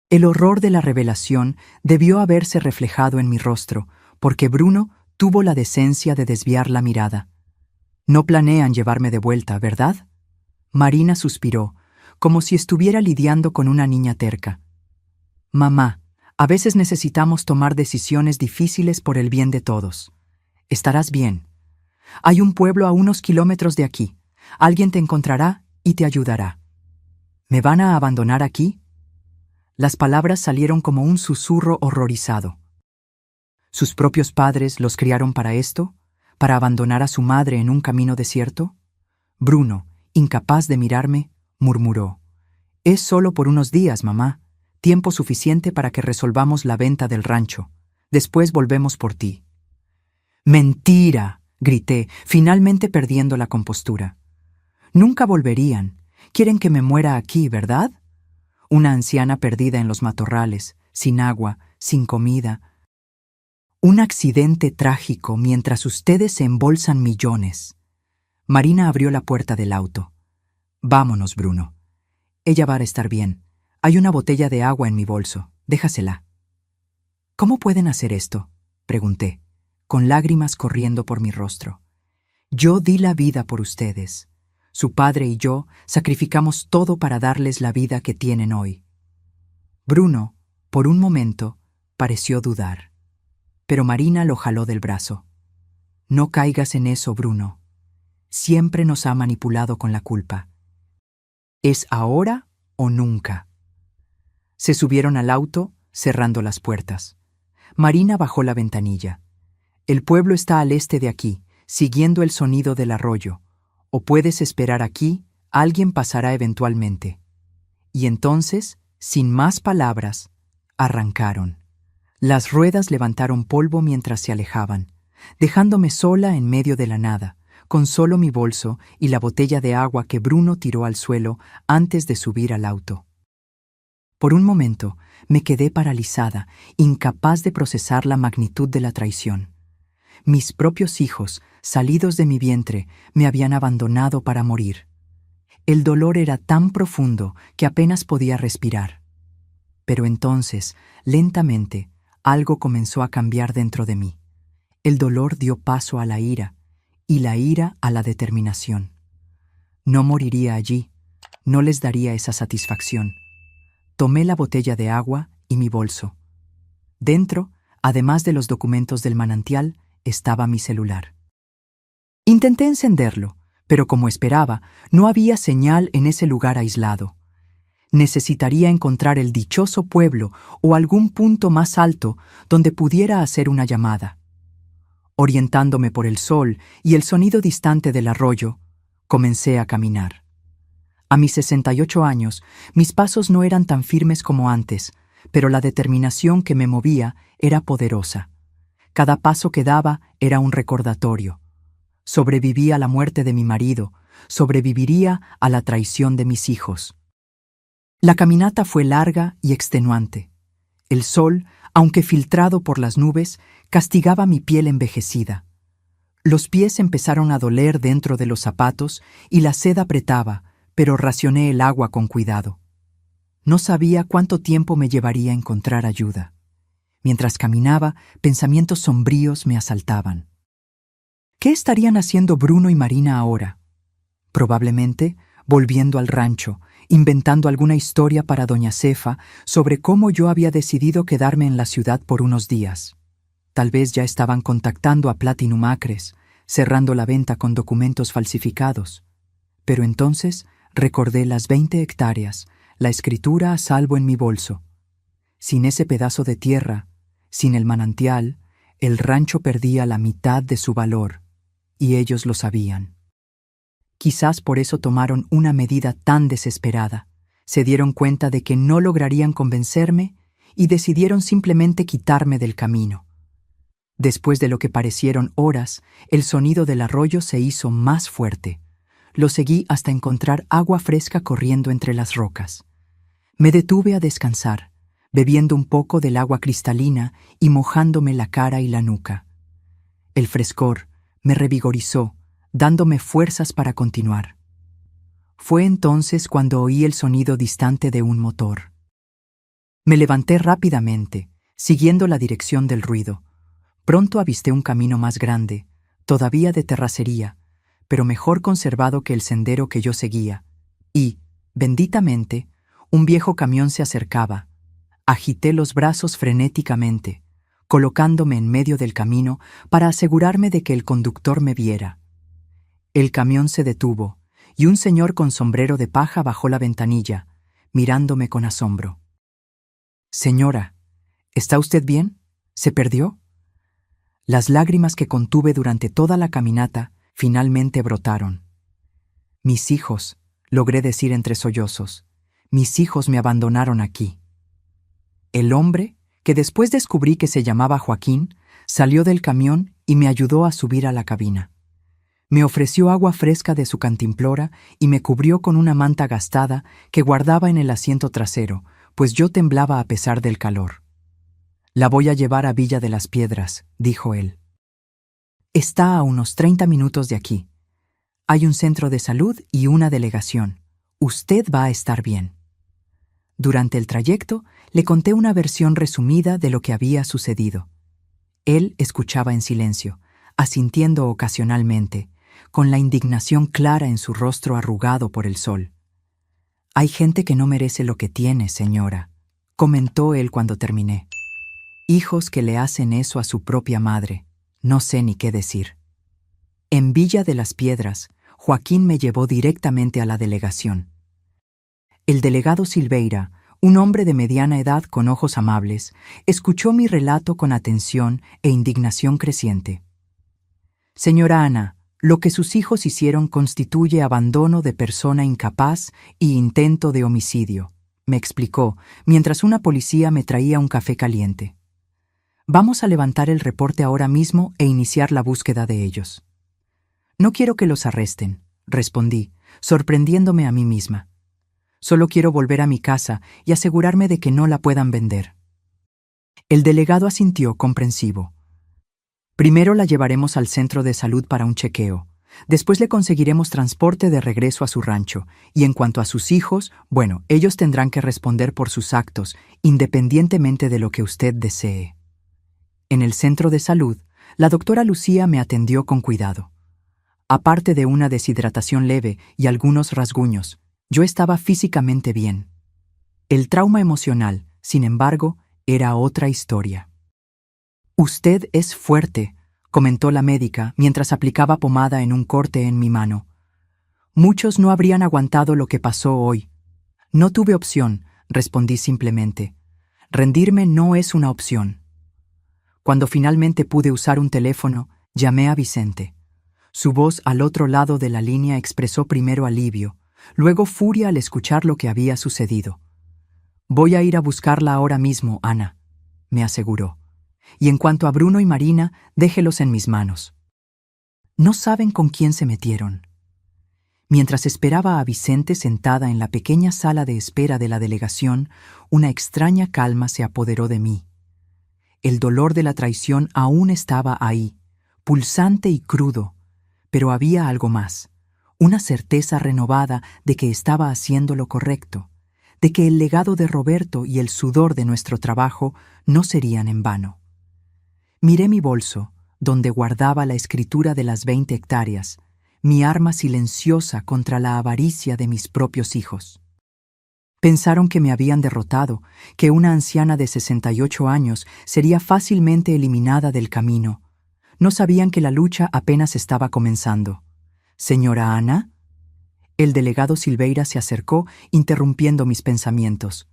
El horror de la revelación debió haberse reflejado en mi rostro, porque Bruno tuvo la decencia de desviar la mirada. «No planean llevarme de vuelta, ¿verdad?». Marina suspiró, como si estuviera lidiando con una niña terca. «Mamá, a veces necesitamos tomar decisiones difíciles por el bien de todos. Estarás bien. Hay un pueblo a unos kilómetros de aquí. Alguien te encontrará y te ayudará». «¿Me van a abandonar aquí?». Las palabras salieron como un susurro horrorizado. ¿Sus propios padres los criaron para esto? ¿Para abandonar a su madre en un camino desierto? Bruno, incapaz de mirarme, murmuró: «Es solo por unos días, mamá. Tiempo suficiente para que resolvamos la venta del rancho. Después volvemos por ti». «¡Mentira!», grité, finalmente perdiendo la compostura. «Nunca volverían. Quieren que me muera aquí, ¿verdad? Una anciana perdida en los matorrales, sin agua, sin comida. Un accidente trágico mientras ustedes se embolsan millones». Marina abrió la puerta del auto. «Vámonos, Bruno. Ella va a estar bien. Hay una botella de agua en mi bolso. Déjasela». «¿Cómo pueden hacer esto?», pregunté, con lágrimas corriendo por mi rostro. «Yo di la vida por ustedes. Su padre y yo sacrificamos todo para darles la vida que tienen hoy». Bruno, por un momento, pareció dudar. Pero Marina lo jaló del brazo. «No caigas en eso, Bruno. siempre nos ha manipulado con la culpa. ¿Es ahora o nunca? Se subieron al auto, cerrando las puertas. Marina bajó la ventanilla. El pueblo está al este de aquí, siguiendo el sonido del arroyo. O puedes esperar aquí, alguien pasará eventualmente. Y entonces, sin más palabras, arrancaron. Las ruedas levantaron polvo mientras se alejaban, dejándome sola en medio de la nada, con solo mi bolso y la botella de agua que Bruno tiró al suelo antes de subir al auto. Por un momento, me quedé paralizada, incapaz de procesar la magnitud de la traición. Mis propios hijos, salidos de mi vientre, me habían abandonado para morir. El dolor era tan profundo que apenas podía respirar. Pero entonces, lentamente, algo comenzó a cambiar dentro de mí. El dolor dio paso a la ira, y la ira a la determinación. No moriría allí, no les daría esa satisfacción. Tomé la botella de agua y mi bolso. Dentro, además de los documentos del manantial, estaba mi celular. Intenté encenderlo, pero como esperaba, no había señal en ese lugar aislado. Necesitaría encontrar el dichoso pueblo o algún punto más alto donde pudiera hacer una llamada. Orientándome por el sol y el sonido distante del arroyo, comencé a caminar. A mis 68 años, mis pasos no eran tan firmes como antes, pero la determinación que me movía era poderosa. Cada paso que daba era un recordatorio. Sobreviví a la muerte de mi marido, sobreviviría a la traición de mis hijos. La caminata fue larga y extenuante. El sol, aunque filtrado por las nubes, castigaba mi piel envejecida. Los pies empezaron a doler dentro de los zapatos y la sed apretaba, pero racioné el agua con cuidado. No sabía cuánto tiempo me llevaría a encontrar ayuda. Mientras caminaba, pensamientos sombríos me asaltaban. ¿Qué estarían haciendo Bruno y Marina ahora? Probablemente volviendo al rancho, inventando alguna historia para doña Cefa sobre cómo yo había decidido quedarme en la ciudad por unos días. Tal vez ya estaban contactando a Platinum Acres, cerrando la venta con documentos falsificados. Pero entonces recordé las 20 hectáreas, la escritura a salvo en mi bolso. Sin ese pedazo de tierra, sin el manantial, el rancho perdía la mitad de su valor, y ellos lo sabían. Quizás por eso tomaron una medida tan desesperada. Se dieron cuenta de que no lograrían convencerme y decidieron simplemente quitarme del camino. Después de lo que parecieron horas, el sonido del arroyo se hizo más fuerte. Lo seguí hasta encontrar agua fresca corriendo entre las rocas. Me detuve a descansar, bebiendo un poco del agua cristalina y mojándome la cara y la nuca. El frescor me revigorizó, dándome fuerzas para continuar. Fue entonces cuando oí el sonido distante de un motor. Me levanté rápidamente, siguiendo la dirección del ruido. Pronto avisté un camino más grande, todavía de terracería, pero mejor conservado que el sendero que yo seguía, y, benditamente, un viejo camión se acercaba. Agité los brazos frenéticamente, colocándome en medio del camino para asegurarme de que el conductor me viera. El camión se detuvo, y un señor con sombrero de paja bajó la ventanilla, mirándome con asombro. «Señora, ¿está usted bien? ¿Se perdió?» Las lágrimas que contuve durante toda la caminata finalmente brotaron. «Mis hijos», logré decir entre sollozos, «mis hijos me abandonaron aquí». El hombre, que después descubrí que se llamaba Joaquín, salió del camión y me ayudó a subir a la cabina. Me ofreció agua fresca de su cantimplora y me cubrió con una manta gastada que guardaba en el asiento trasero, pues yo temblaba a pesar del calor. «La voy a llevar a Villa de las Piedras», dijo él. «Está a unos 30 minutos de aquí. Hay un centro de salud y una delegación. Usted va a estar bien». Durante el trayecto, le conté una versión resumida de lo que había sucedido. Él escuchaba en silencio, asintiendo ocasionalmente, con la indignación clara en su rostro arrugado por el sol. «Hay gente que no merece lo que tiene, señora», comentó él cuando terminé. «Hijos que le hacen eso a su propia madre. No sé ni qué decir». En Villa de las Piedras, Joaquín me llevó directamente a la delegación. El delegado Silveira, un hombre de mediana edad con ojos amables, escuchó mi relato con atención e indignación creciente. Señora Ana, lo que sus hijos hicieron constituye abandono de persona incapaz y intento de homicidio, me explicó, mientras una policía me traía un café caliente. Vamos a levantar el reporte ahora mismo e iniciar la búsqueda de ellos. No quiero que los arresten, respondí, sorprendiéndome a mí misma. Solo quiero volver a mi casa y asegurarme de que no la puedan vender. El delegado asintió comprensivo. Primero la llevaremos al centro de salud para un chequeo. Después le conseguiremos transporte de regreso a su rancho. Y en cuanto a sus hijos, bueno, ellos tendrán que responder por sus actos, independientemente de lo que usted desee. En el centro de salud, la doctora Lucía me atendió con cuidado. Aparte de una deshidratación leve y algunos rasguños, yo estaba físicamente bien. El trauma emocional, sin embargo, era otra historia. Usted es fuerte, comentó la médica mientras aplicaba pomada en un corte en mi mano. Muchos no habrían aguantado lo que pasó hoy. No tuve opción, respondí simplemente. Rendirme no es una opción. Cuando finalmente pude usar un teléfono, llamé a Vicente. Su voz al otro lado de la línea expresó primero alivio, luego furia al escuchar lo que había sucedido. Voy a ir a buscarla ahora mismo, Ana, me aseguró. Y en cuanto a Bruno y Marina, déjelos en mis manos. No saben con quién se metieron. Mientras esperaba a Vicente sentada en la pequeña sala de espera de la delegación, una extraña calma se apoderó de mí. El dolor de la traición aún estaba ahí, pulsante y crudo, pero había algo más, una certeza renovada de que estaba haciendo lo correcto, de que el legado de Roberto y el sudor de nuestro trabajo no serían en vano. Miré mi bolso, donde guardaba la escritura de las 20 hectáreas, mi arma silenciosa contra la avaricia de mis propios hijos. Pensaron que me habían derrotado, que una anciana de 68 años sería fácilmente eliminada del camino. No sabían que la lucha apenas estaba comenzando. «¿Señora Ana?» El delegado Silveira se acercó, interrumpiendo mis pensamientos.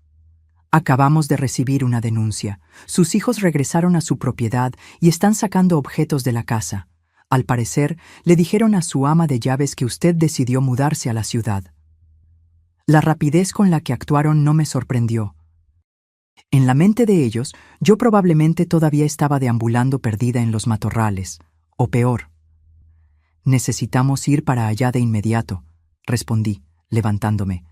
Acabamos de recibir una denuncia. Sus hijos regresaron a su propiedad y están sacando objetos de la casa. Al parecer, le dijeron a su ama de llaves que usted decidió mudarse a la ciudad. La rapidez con la que actuaron no me sorprendió. En la mente de ellos, yo probablemente todavía estaba deambulando perdida en los matorrales, o peor. Necesitamos ir para allá de inmediato, respondí, levantándome.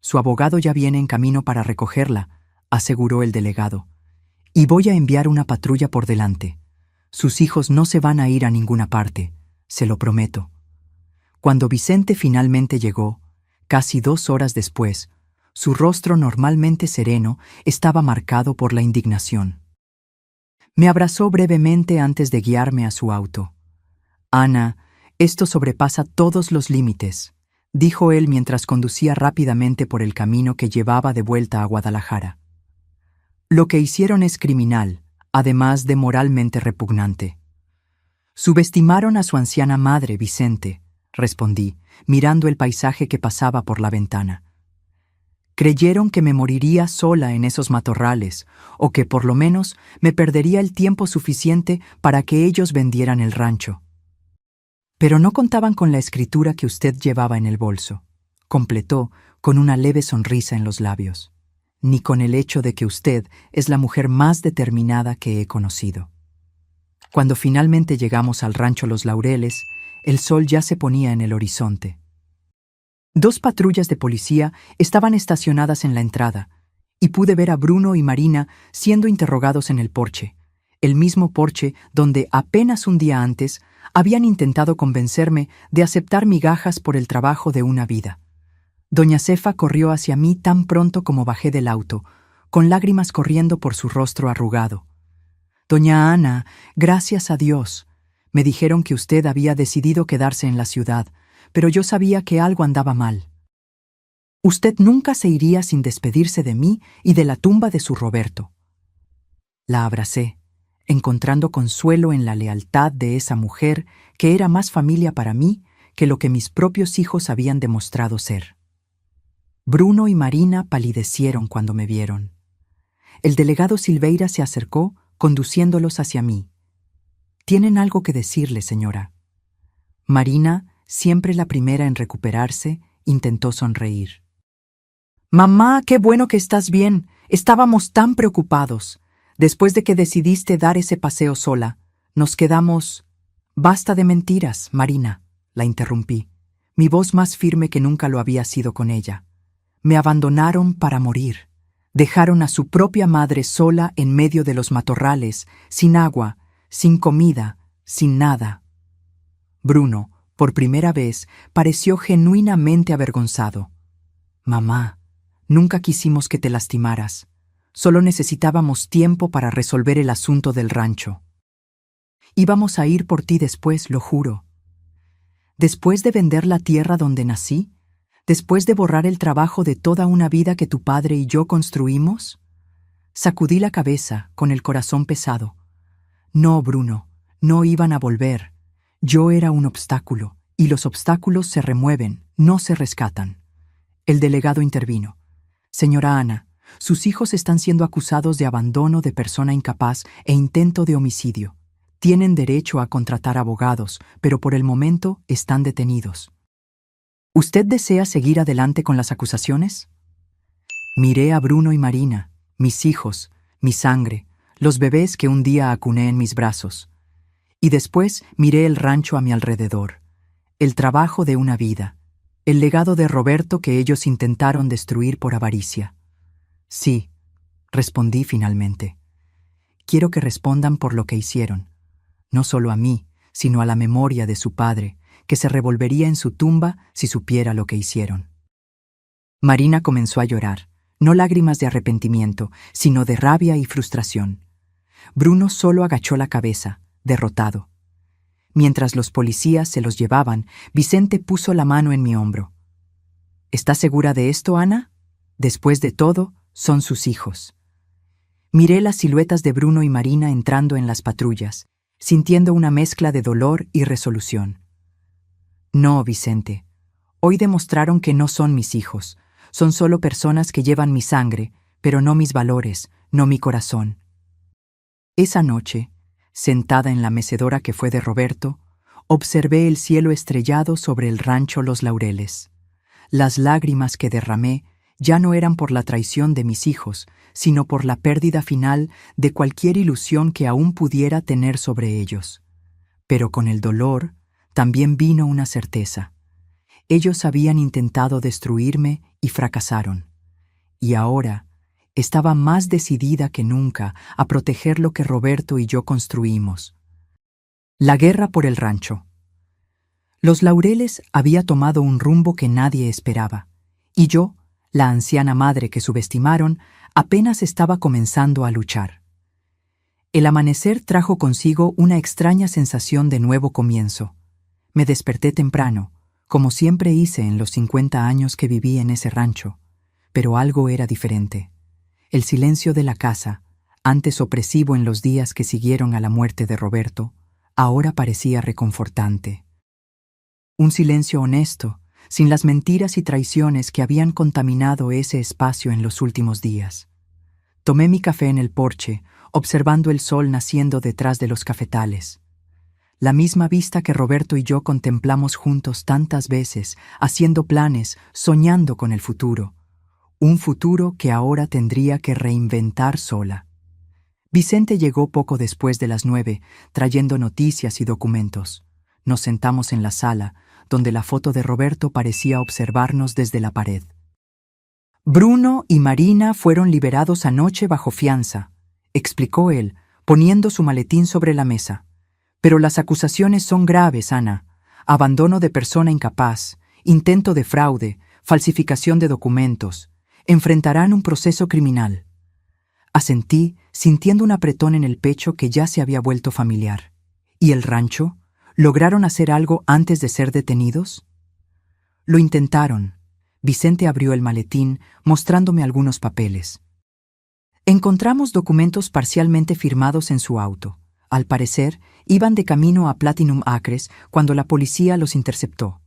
Su abogado ya viene en camino para recogerla, aseguró el delegado. Y voy a enviar una patrulla por delante. Sus hijos no se van a ir a ninguna parte, se lo prometo. Cuando Vicente finalmente llegó, casi 2 horas después, su rostro normalmente sereno estaba marcado por la indignación. Me abrazó brevemente antes de guiarme a su auto. «Ana, esto sobrepasa todos los límites», dijo él mientras conducía rápidamente por el camino que llevaba de vuelta a Guadalajara. Lo que hicieron es criminal, además de moralmente repugnante. Subestimaron a su anciana madre, Vicente, respondí, mirando el paisaje que pasaba por la ventana. Creyeron que me moriría sola en esos matorrales, o que por lo menos me perdería el tiempo suficiente para que ellos vendieran el rancho. Pero no contaban con la escritura que usted llevaba en el bolso, completó con una leve sonrisa en los labios, ni con el hecho de que usted es la mujer más determinada que he conocido. Cuando finalmente llegamos al rancho Los Laureles, el sol ya se ponía en el horizonte. 2 patrullas de policía estaban estacionadas en la entrada, y pude ver a Bruno y Marina siendo interrogados en el porche, el mismo porche donde apenas un día antes habían intentado convencerme de aceptar migajas por el trabajo de una vida. Doña Cefa corrió hacia mí tan pronto como bajé del auto, con lágrimas corriendo por su rostro arrugado. «Doña Ana, gracias a Dios. Me dijeron que usted había decidido quedarse en la ciudad, pero yo sabía que algo andaba mal. Usted nunca se iría sin despedirse de mí y de la tumba de su Roberto». La abracé, encontrando consuelo en la lealtad de esa mujer que era más familia para mí que lo que mis propios hijos habían demostrado ser. Bruno y Marina palidecieron cuando me vieron. El delegado Silveira se acercó, conduciéndolos hacia mí. «Tienen algo que decirle, señora». Marina, siempre la primera en recuperarse, intentó sonreír. «Mamá, qué bueno que estás bien. Estábamos tan preocupados. Después de que decidiste dar ese paseo sola, nos quedamos...» «Basta de mentiras, Marina», la interrumpí, mi voz más firme que nunca lo había sido con ella. «Me abandonaron para morir. Dejaron a su propia madre sola en medio de los matorrales, sin agua, sin comida, sin nada». Bruno, por primera vez, pareció genuinamente avergonzado. «Mamá, nunca quisimos que te lastimaras. Solo necesitábamos tiempo para resolver el asunto del rancho. Íbamos a ir por ti después, lo juro. Después de vender la tierra donde nací, después de borrar el trabajo de toda una vida que tu padre y yo construimos». Sacudí la cabeza, con el corazón pesado. No, Bruno, no iban a volver. Yo era un obstáculo, y los obstáculos se remueven, no se rescatan. El delegado intervino. «Señora Ana, sus hijos están siendo acusados de abandono de persona incapaz e intento de homicidio. Tienen derecho a contratar abogados, pero por el momento están detenidos. ¿Usted desea seguir adelante con las acusaciones?» Miré a Bruno y Marina, mis hijos, mi sangre, los bebés que un día acuné en mis brazos. Y después miré el rancho a mi alrededor, el trabajo de una vida, el legado de Roberto que ellos intentaron destruir por avaricia. «Sí», respondí finalmente. «Quiero que respondan por lo que hicieron, no solo a mí, sino a la memoria de su padre, que se revolvería en su tumba si supiera lo que hicieron». Marina comenzó a llorar, no lágrimas de arrepentimiento, sino de rabia y frustración. Bruno solo agachó la cabeza, derrotado. Mientras los policías se los llevaban, Vicente puso la mano en mi hombro. «¿Estás segura de esto, Ana? Después de todo, son sus hijos». Miré las siluetas de Bruno y Marina entrando en las patrullas, sintiendo una mezcla de dolor y resolución. «No, Vicente. Hoy demostraron que no son mis hijos. Son solo personas que llevan mi sangre, pero no mis valores, no mi corazón». Esa noche, sentada en la mecedora que fue de Roberto, observé el cielo estrellado sobre el rancho Los Laureles. Las lágrimas que derramé ya no eran por la traición de mis hijos, sino por la pérdida final de cualquier ilusión que aún pudiera tener sobre ellos. Pero con el dolor también vino una certeza. Ellos habían intentado destruirme y fracasaron. Y ahora estaba más decidida que nunca a proteger lo que Roberto y yo construimos. La guerra por el rancho. Los Laureles había tomado un rumbo que nadie esperaba, y yo, la anciana madre que subestimaron, apenas estaba comenzando a luchar. El amanecer trajo consigo una extraña sensación de nuevo comienzo. Me desperté temprano, como siempre hice en los 50 años que viví en ese rancho, pero algo era diferente. El silencio de la casa, antes opresivo en los días que siguieron a la muerte de Roberto, ahora parecía reconfortante. Un silencio honesto, sin las mentiras y traiciones que habían contaminado ese espacio en los últimos días. Tomé mi café en el porche, observando el sol naciendo detrás de los cafetales. La misma vista que Roberto y yo contemplamos juntos tantas veces, haciendo planes, soñando con el futuro. Un futuro que ahora tendría que reinventar sola. Vicente llegó poco después de las 9, trayendo noticias y documentos. Nos sentamos en la sala, donde la foto de Roberto parecía observarnos desde la pared. «Bruno y Marina fueron liberados anoche bajo fianza», explicó él, poniendo su maletín sobre la mesa. «Pero las acusaciones son graves, Ana. Abandono de persona incapaz, intento de fraude, falsificación de documentos. Enfrentarán un proceso criminal». Asentí, sintiendo un apretón en el pecho que ya se había vuelto familiar. ¿Y el rancho? ¿Lograron hacer algo antes de ser detenidos? Lo intentaron. Vicente abrió el maletín, mostrándome algunos papeles. Encontramos documentos parcialmente firmados en su auto. Al parecer, iban de camino a Platinum Acres cuando la policía los interceptó.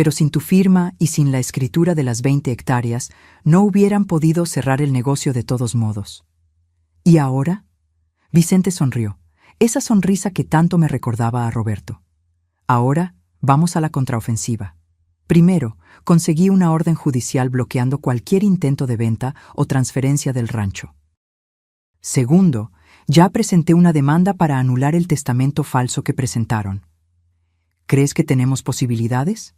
pero sin tu firma y sin la escritura de las 20 hectáreas, no hubieran podido cerrar el negocio de todos modos. ¿Y ahora? Vicente sonrió, esa sonrisa que tanto me recordaba a Roberto. Ahora vamos a la contraofensiva. Primero, conseguí una orden judicial bloqueando cualquier intento de venta o transferencia del rancho. Segundo, ya presenté una demanda para anular el testamento falso que presentaron. ¿Crees que tenemos posibilidades?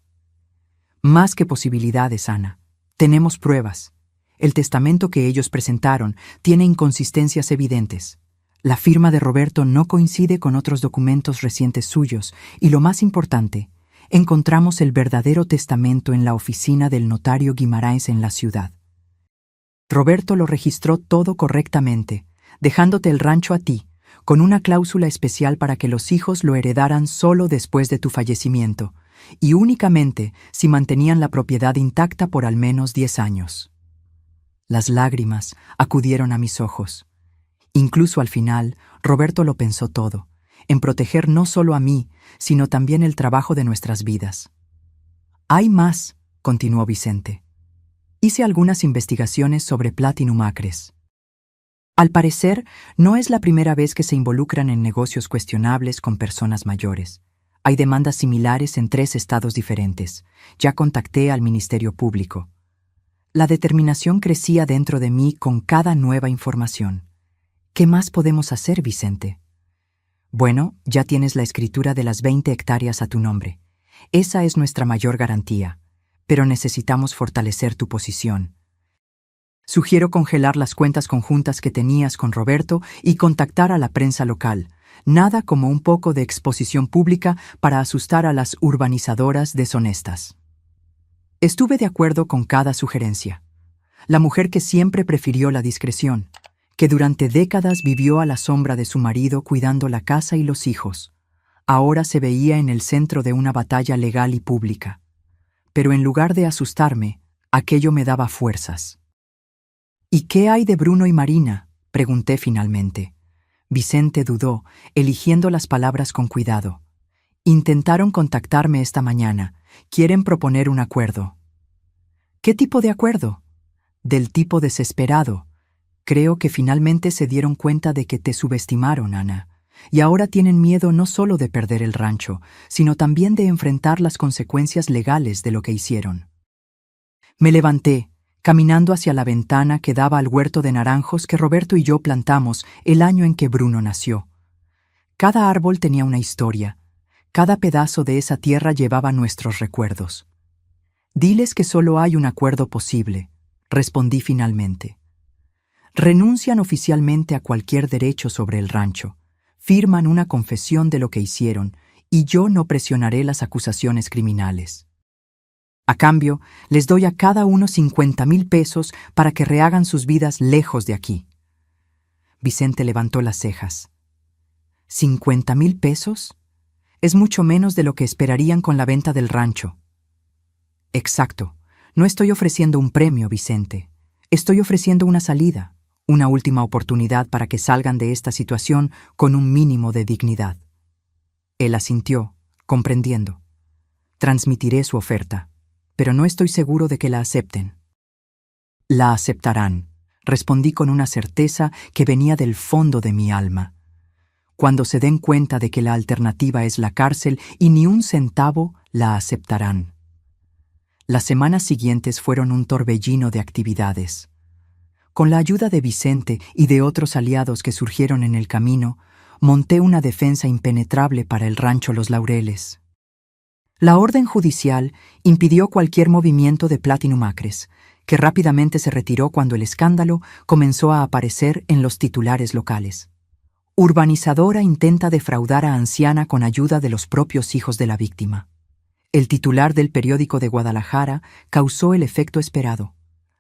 Más que posibilidades, Ana. Tenemos pruebas. El testamento que ellos presentaron tiene inconsistencias evidentes. La firma de Roberto no coincide con otros documentos recientes suyos y, lo más importante, encontramos el verdadero testamento en la oficina del notario Guimarães en la ciudad. Roberto lo registró todo correctamente, dejándote el rancho a ti, con una cláusula especial para que los hijos lo heredaran solo después de tu fallecimiento, y únicamente si mantenían la propiedad intacta por al menos 10 años. Las lágrimas acudieron a mis ojos. Incluso al final, Roberto lo pensó todo, en proteger no solo a mí, sino también el trabajo de nuestras vidas. Hay más, continuó Vicente. Hice algunas investigaciones sobre Platinum Acres. Al parecer, no es la primera vez que se involucran en negocios cuestionables con personas mayores. Hay demandas similares en 3 estados diferentes. Ya contacté al Ministerio Público. La determinación crecía dentro de mí con cada nueva información. ¿Qué más podemos hacer, Vicente? Bueno, ya tienes la escritura de las 20 hectáreas a tu nombre. Esa es nuestra mayor garantía, pero necesitamos fortalecer tu posición. Sugiero congelar las cuentas conjuntas que tenías con Roberto y contactar a la prensa local. Nada como un poco de exposición pública para asustar a las urbanizadoras deshonestas. Estuve de acuerdo con cada sugerencia. La mujer que siempre prefirió la discreción, que durante décadas vivió a la sombra de su marido cuidando la casa y los hijos, ahora se veía en el centro de una batalla legal y pública. Pero en lugar de asustarme, aquello me daba fuerzas. ¿Y qué hay de Bruno y Marina?, pregunté finalmente. Vicente dudó, eligiendo las palabras con cuidado. Intentaron contactarme esta mañana. Quieren proponer un acuerdo. ¿Qué tipo de acuerdo? Del tipo desesperado. Creo que finalmente se dieron cuenta de que te subestimaron, Ana, y ahora tienen miedo no solo de perder el rancho, sino también de enfrentar las consecuencias legales de lo que hicieron. Me levanté, caminando hacia la ventana que daba al huerto de naranjos que Roberto y yo plantamos el año en que Bruno nació. Cada árbol tenía una historia, cada pedazo de esa tierra llevaba nuestros recuerdos. Diles que solo hay un acuerdo posible, respondí finalmente. Renuncian oficialmente a cualquier derecho sobre el rancho, firman una confesión de lo que hicieron y yo no presionaré las acusaciones criminales. A cambio, les doy a cada uno 50,000 pesos para que rehagan sus vidas lejos de aquí. Vicente levantó las cejas. ¿50,000 pesos? Es mucho menos de lo que esperarían con la venta del rancho. Exacto. No estoy ofreciendo un premio, Vicente. Estoy ofreciendo una salida, una última oportunidad para que salgan de esta situación con un mínimo de dignidad. Él asintió, comprendiendo. Transmitiré su oferta, pero no estoy seguro de que la acepten. La aceptarán, respondí con una certeza que venía del fondo de mi alma. Cuando se den cuenta de que la alternativa es la cárcel y ni un centavo, la aceptarán. Las semanas siguientes fueron un torbellino de actividades. Con la ayuda de Vicente y de otros aliados que surgieron en el camino, monté una defensa impenetrable para el rancho Los Laureles. La orden judicial impidió cualquier movimiento de Platinum Acres, que rápidamente se retiró cuando el escándalo comenzó a aparecer en los titulares locales. Urbanizadora intenta defraudar a anciana con ayuda de los propios hijos de la víctima. El titular del periódico de Guadalajara causó el efecto esperado.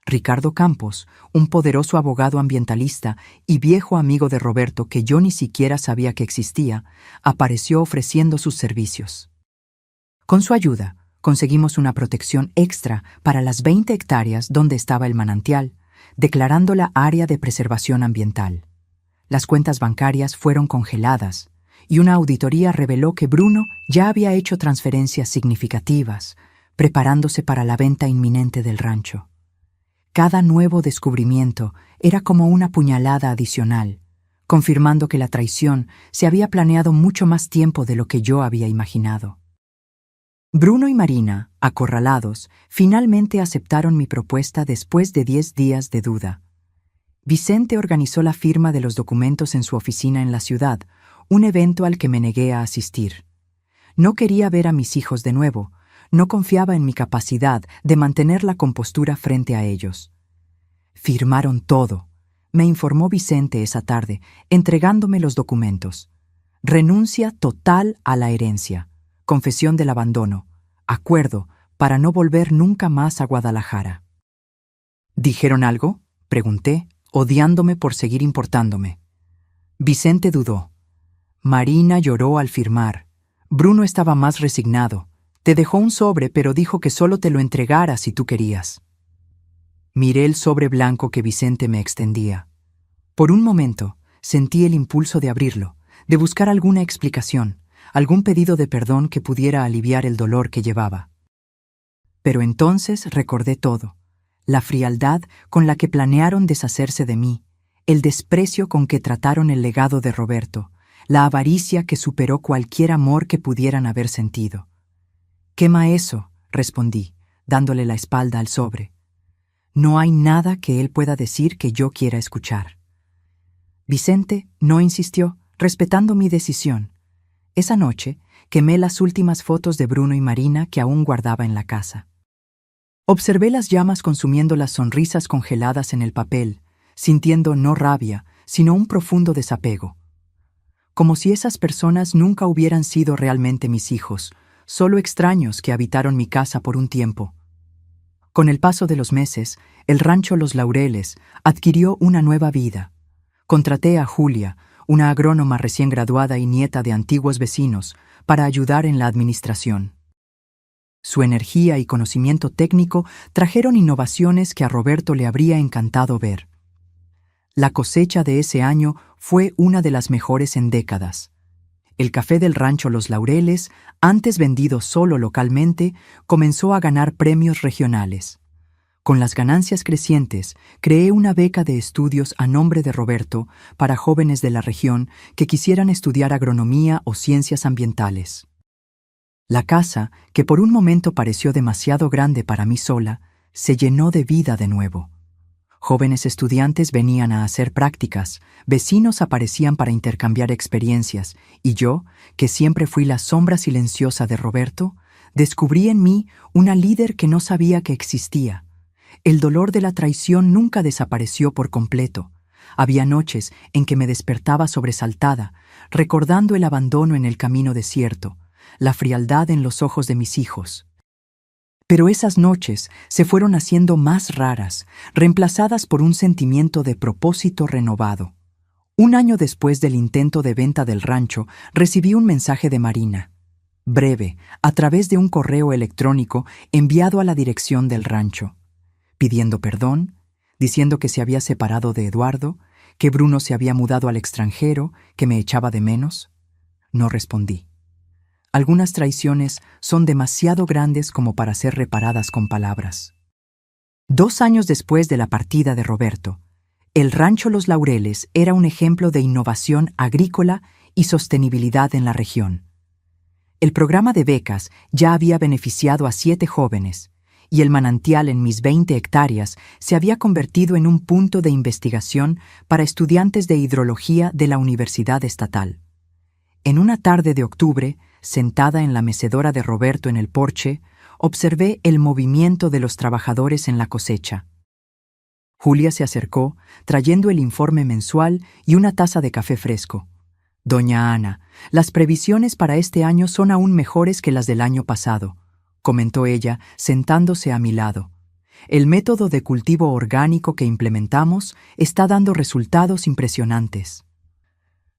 Ricardo Campos, un poderoso abogado ambientalista y viejo amigo de Roberto que yo ni siquiera sabía que existía, apareció ofreciendo sus servicios. Con su ayuda, conseguimos una protección extra para las 20 hectáreas donde estaba el manantial, declarándola área de preservación ambiental. Las cuentas bancarias fueron congeladas y una auditoría reveló que Bruno ya había hecho transferencias significativas, preparándose para la venta inminente del rancho. Cada nuevo descubrimiento era como una puñalada adicional, confirmando que la traición se había planeado mucho más tiempo de lo que yo había imaginado. Bruno y Marina, acorralados, finalmente aceptaron mi propuesta después de 10 días de duda. Vicente organizó la firma de los documentos en su oficina en la ciudad, un evento al que me negué a asistir. No quería ver a mis hijos de nuevo, no confiaba en mi capacidad de mantener la compostura frente a ellos. Firmaron todo, me informó Vicente esa tarde, entregándome los documentos. Renuncia total a la herencia, confesión del abandono, acuerdo para no volver nunca más a Guadalajara. ¿Dijeron algo?, pregunté, odiándome por seguir importándome. Vicente dudó. Marina lloró al firmar. Bruno estaba más resignado. Te dejó un sobre, pero dijo que solo te lo entregara si tú querías. Miré el sobre blanco que Vicente me extendía. Por un momento, sentí el impulso de abrirlo, de buscar alguna explicación, algún pedido de perdón que pudiera aliviar el dolor que llevaba. Pero entonces recordé todo: la frialdad con la que planearon deshacerse de mí, el desprecio con que trataron el legado de Roberto, la avaricia que superó cualquier amor que pudieran haber sentido. «Quema eso», respondí, dándole la espalda al sobre. No hay nada que él pueda decir que yo quiera escuchar. Vicente no insistió, respetando mi decisión. Esa noche quemé las últimas fotos de Bruno y Marina que aún guardaba en la casa. Observé las llamas consumiendo las sonrisas congeladas en el papel, sintiendo no rabia, sino un profundo desapego. Como si esas personas nunca hubieran sido realmente mis hijos, solo extraños que habitaron mi casa por un tiempo. Con el paso de los meses, el rancho Los Laureles adquirió una nueva vida. Contraté a Julia, una agrónoma recién graduada y nieta de antiguos vecinos, para ayudar en la administración. Su energía y conocimiento técnico trajeron innovaciones que a Roberto le habría encantado ver. La cosecha de ese año fue una de las mejores en décadas. El café del rancho Los Laureles, antes vendido solo localmente, comenzó a ganar premios regionales. Con las ganancias crecientes, creé una beca de estudios a nombre de Roberto para jóvenes de la región que quisieran estudiar agronomía o ciencias ambientales. La casa, que por un momento pareció demasiado grande para mí sola, se llenó de vida de nuevo. Jóvenes estudiantes venían a hacer prácticas, vecinos aparecían para intercambiar experiencias, y yo, que siempre fui la sombra silenciosa de Roberto, descubrí en mí una líder que no sabía que existía. El dolor de la traición nunca desapareció por completo. Había noches en que me despertaba sobresaltada, recordando el abandono en el camino desierto, la frialdad en los ojos de mis hijos. Pero esas noches se fueron haciendo más raras, reemplazadas por un sentimiento de propósito renovado. Un año después del intento de venta del rancho, recibí un mensaje de Marina, breve, a través de un correo electrónico enviado a la dirección del rancho, pidiendo perdón, diciendo que se había separado de Eduardo, que Bruno se había mudado al extranjero, que me echaba de menos. No respondí. Algunas traiciones son demasiado grandes como para ser reparadas con palabras. 2 años después de la partida de Roberto, el rancho Los Laureles era un ejemplo de innovación agrícola y sostenibilidad en la región. El programa de becas ya había beneficiado a 7 jóvenes, y el manantial en mis 20 hectáreas se había convertido en un punto de investigación para estudiantes de hidrología de la Universidad Estatal. En una tarde de octubre, sentada en la mecedora de Roberto en el porche, observé el movimiento de los trabajadores en la cosecha. Julia se acercó, trayendo el informe mensual y una taza de café fresco. «Doña Ana, las previsiones para este año son aún mejores que las del año pasado», comentó ella, sentándose a mi lado. «El método de cultivo orgánico que implementamos está dando resultados impresionantes».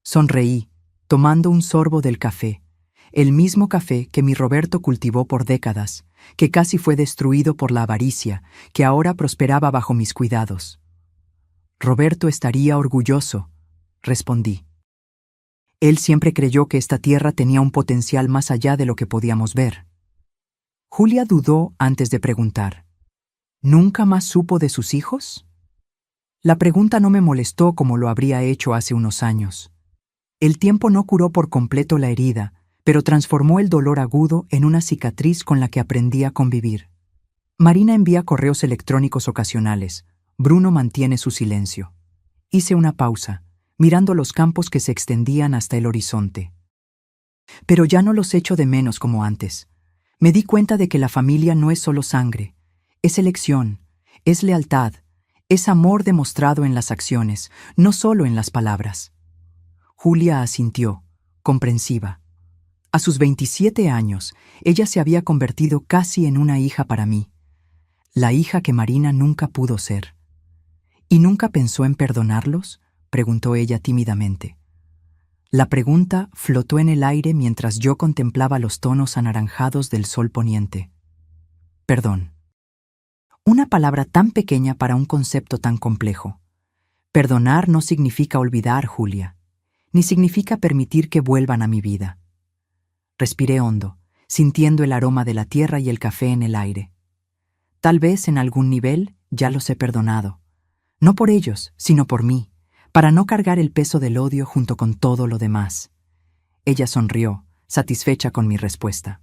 Sonreí, tomando un sorbo del café. El mismo café que mi Roberto cultivó por décadas, que casi fue destruido por la avaricia, que ahora prosperaba bajo mis cuidados. Roberto estaría orgulloso, respondí. Él siempre creyó que esta tierra tenía un potencial más allá de lo que podíamos ver. Julia dudó antes de preguntar. ¿Nunca más supo de sus hijos? La pregunta no me molestó como lo habría hecho hace unos años. El tiempo no curó por completo la herida, pero transformó el dolor agudo en una cicatriz con la que aprendí a convivir. Marina envía correos electrónicos ocasionales. Bruno mantiene su silencio. Hice una pausa, mirando los campos que se extendían hasta el horizonte. Pero ya no los echo de menos como antes. Me di cuenta de que la familia no es solo sangre, es elección, es lealtad, es amor demostrado en las acciones, no solo en las palabras. Julia asintió, comprensiva. A sus 27 años, ella se había convertido casi en una hija para mí, la hija que Marina nunca pudo ser. ¿Y nunca pensó en perdonarlos?, preguntó ella tímidamente. La pregunta flotó en el aire mientras yo contemplaba los tonos anaranjados del sol poniente. Perdón. Una palabra tan pequeña para un concepto tan complejo. Perdonar no significa olvidar, Julia, ni significa permitir que vuelvan a mi vida. Respiré hondo, sintiendo el aroma de la tierra y el café en el aire. Tal vez en algún nivel ya los he perdonado. No por ellos, sino por mí, para no cargar el peso del odio junto con todo lo demás. Ella sonrió, satisfecha con mi respuesta.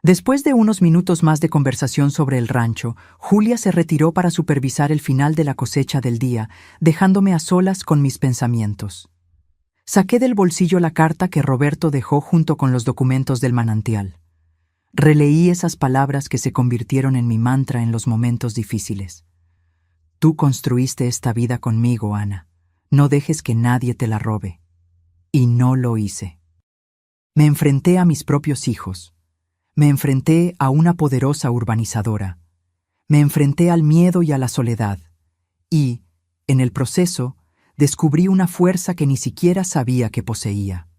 Después de unos minutos más de conversación sobre el rancho, Julia se retiró para supervisar el final de la cosecha del día, dejándome a solas con mis pensamientos. Saqué del bolsillo la carta que Roberto dejó junto con los documentos del manantial. Releí esas palabras que se convirtieron en mi mantra en los momentos difíciles. Tú construiste esta vida conmigo, Ana. No dejes que nadie te la robe. Y no lo hice. Me enfrenté a mis propios hijos. Me enfrenté a una poderosa urbanizadora. Me enfrenté al miedo y a la soledad. Y, en el proceso, descubrí una fuerza que ni siquiera sabía que poseía.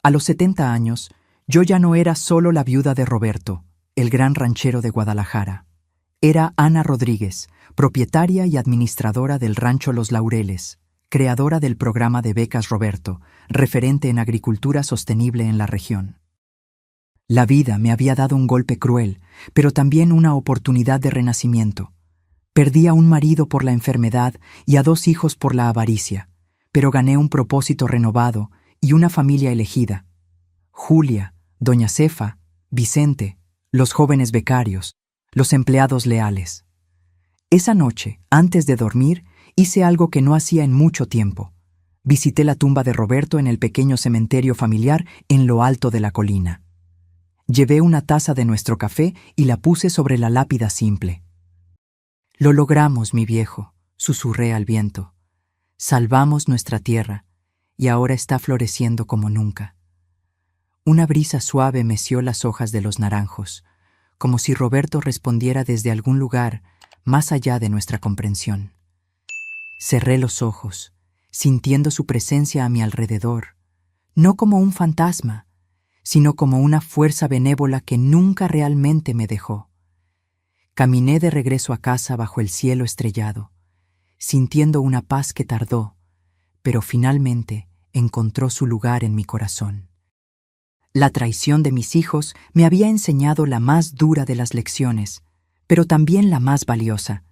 A los 70 años, yo ya no era solo la viuda de Roberto, el gran ranchero de Guadalajara. Era Ana Rodríguez, propietaria y administradora del rancho Los Laureles, creadora del programa de becas Roberto, referente en agricultura sostenible en la región. La vida me había dado un golpe cruel, pero también una oportunidad de renacimiento. Perdí a un marido por la enfermedad y a 2 hijos por la avaricia, pero gané un propósito renovado y una familia elegida. Julia, doña Cefa, Vicente, los jóvenes becarios, los empleados leales. Esa noche, antes de dormir, hice algo que no hacía en mucho tiempo. Visité la tumba de Roberto en el pequeño cementerio familiar en lo alto de la colina. Llevé una taza de nuestro café y la puse sobre la lápida simple. Lo logramos, mi viejo, susurré al viento. Salvamos nuestra tierra y ahora está floreciendo como nunca. Una brisa suave meció las hojas de los naranjos, como si Roberto respondiera desde algún lugar más allá de nuestra comprensión. Cerré los ojos, sintiendo su presencia a mi alrededor, no como un fantasma, sino como una fuerza benévola que nunca realmente me dejó. Caminé de regreso a casa bajo el cielo estrellado, sintiendo una paz que tardó, pero finalmente encontró su lugar en mi corazón. La traición de mis hijos me había enseñado la más dura de las lecciones, pero también la más valiosa,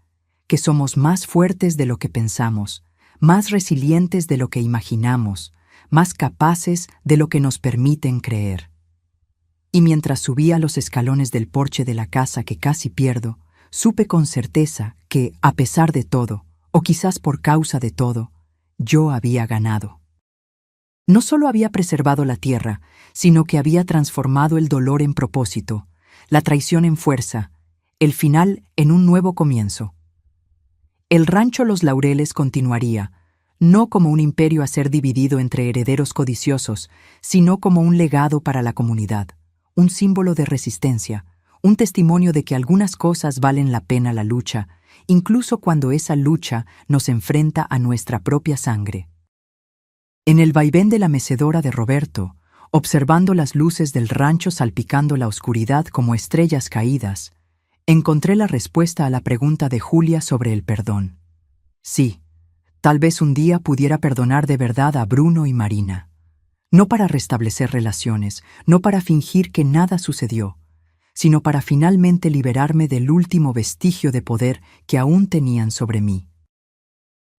que somos más fuertes de lo que pensamos, más resilientes de lo que imaginamos, más capaces de lo que nos permiten creer. Y mientras subía los escalones del porche de la casa que casi pierdo, supe con certeza que, a pesar de todo, o quizás por causa de todo, yo había ganado. No solo había preservado la tierra, sino que había transformado el dolor en propósito, la traición en fuerza, el final en un nuevo comienzo. El rancho Los Laureles continuaría, no como un imperio a ser dividido entre herederos codiciosos, sino como un legado para la comunidad, un símbolo de resistencia, un testimonio de que algunas cosas valen la pena la lucha, incluso cuando esa lucha nos enfrenta a nuestra propia sangre. En el vaivén de la mecedora de Roberto, observando las luces del rancho salpicando la oscuridad como estrellas caídas, encontré la respuesta a la pregunta de Julia sobre el perdón. Sí, tal vez un día pudiera perdonar de verdad a Bruno y Marina. No para restablecer relaciones, no para fingir que nada sucedió, sino para finalmente liberarme del último vestigio de poder que aún tenían sobre mí.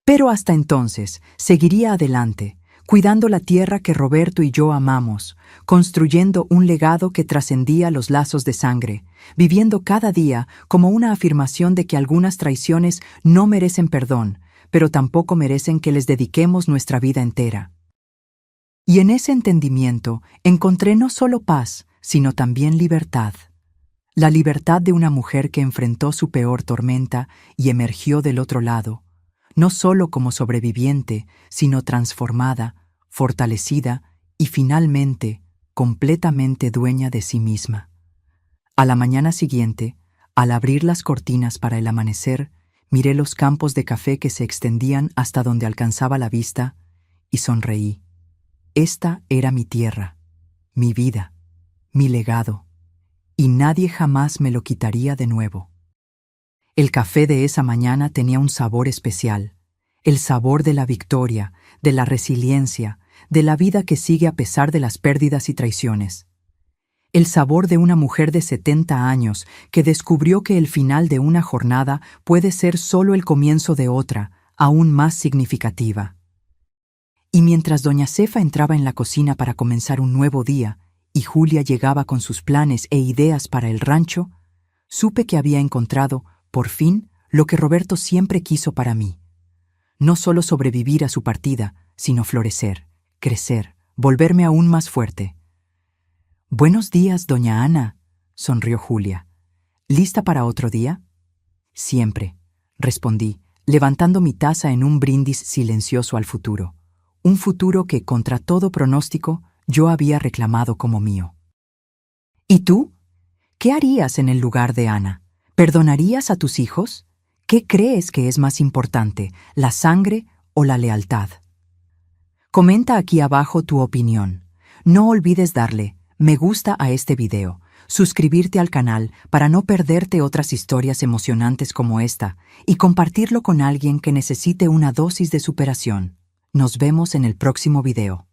Pero hasta entonces seguiría adelante, cuidando la tierra que Roberto y yo amamos, construyendo un legado que trascendía los lazos de sangre, viviendo cada día como una afirmación de que algunas traiciones no merecen perdón, pero tampoco merecen que les dediquemos nuestra vida entera. Y en ese entendimiento encontré no solo paz, sino también libertad. La libertad de una mujer que enfrentó su peor tormenta y emergió del otro lado, no solo como sobreviviente, sino transformada, fortalecida y finalmente completamente dueña de sí misma. A la mañana siguiente, al abrir las cortinas para el amanecer, miré los campos de café que se extendían hasta donde alcanzaba la vista y sonreí. Esta era mi tierra, mi vida, mi legado, y nadie jamás me lo quitaría de nuevo. El café de esa mañana tenía un sabor especial, el sabor de la victoria, de la resiliencia, de la vida que sigue a pesar de las pérdidas y traiciones. El sabor de una mujer de 70 años que descubrió que el final de una jornada puede ser solo el comienzo de otra, aún más significativa. Y mientras doña Cefa entraba en la cocina para comenzar un nuevo día, y Julia llegaba con sus planes e ideas para el rancho, supe que había encontrado, por fin, lo que Roberto siempre quiso para mí. No solo sobrevivir a su partida, sino florecer, crecer, volverme aún más fuerte. «Buenos días, doña Ana», sonrió Julia. «¿Lista para otro día?» «Siempre», respondí, levantando mi taza en un brindis silencioso al futuro. Un futuro que, contra todo pronóstico, yo había reclamado como mío. «¿Y tú? ¿Qué harías en el lugar de Ana? ¿Perdonarías a tus hijos? ¿Qué crees que es más importante, la sangre o la lealtad?» Comenta aquí abajo tu opinión. No olvides darle me gusta a este video, suscribirte al canal para no perderte otras historias emocionantes como esta y compartirlo con alguien que necesite una dosis de superación. Nos vemos en el próximo video.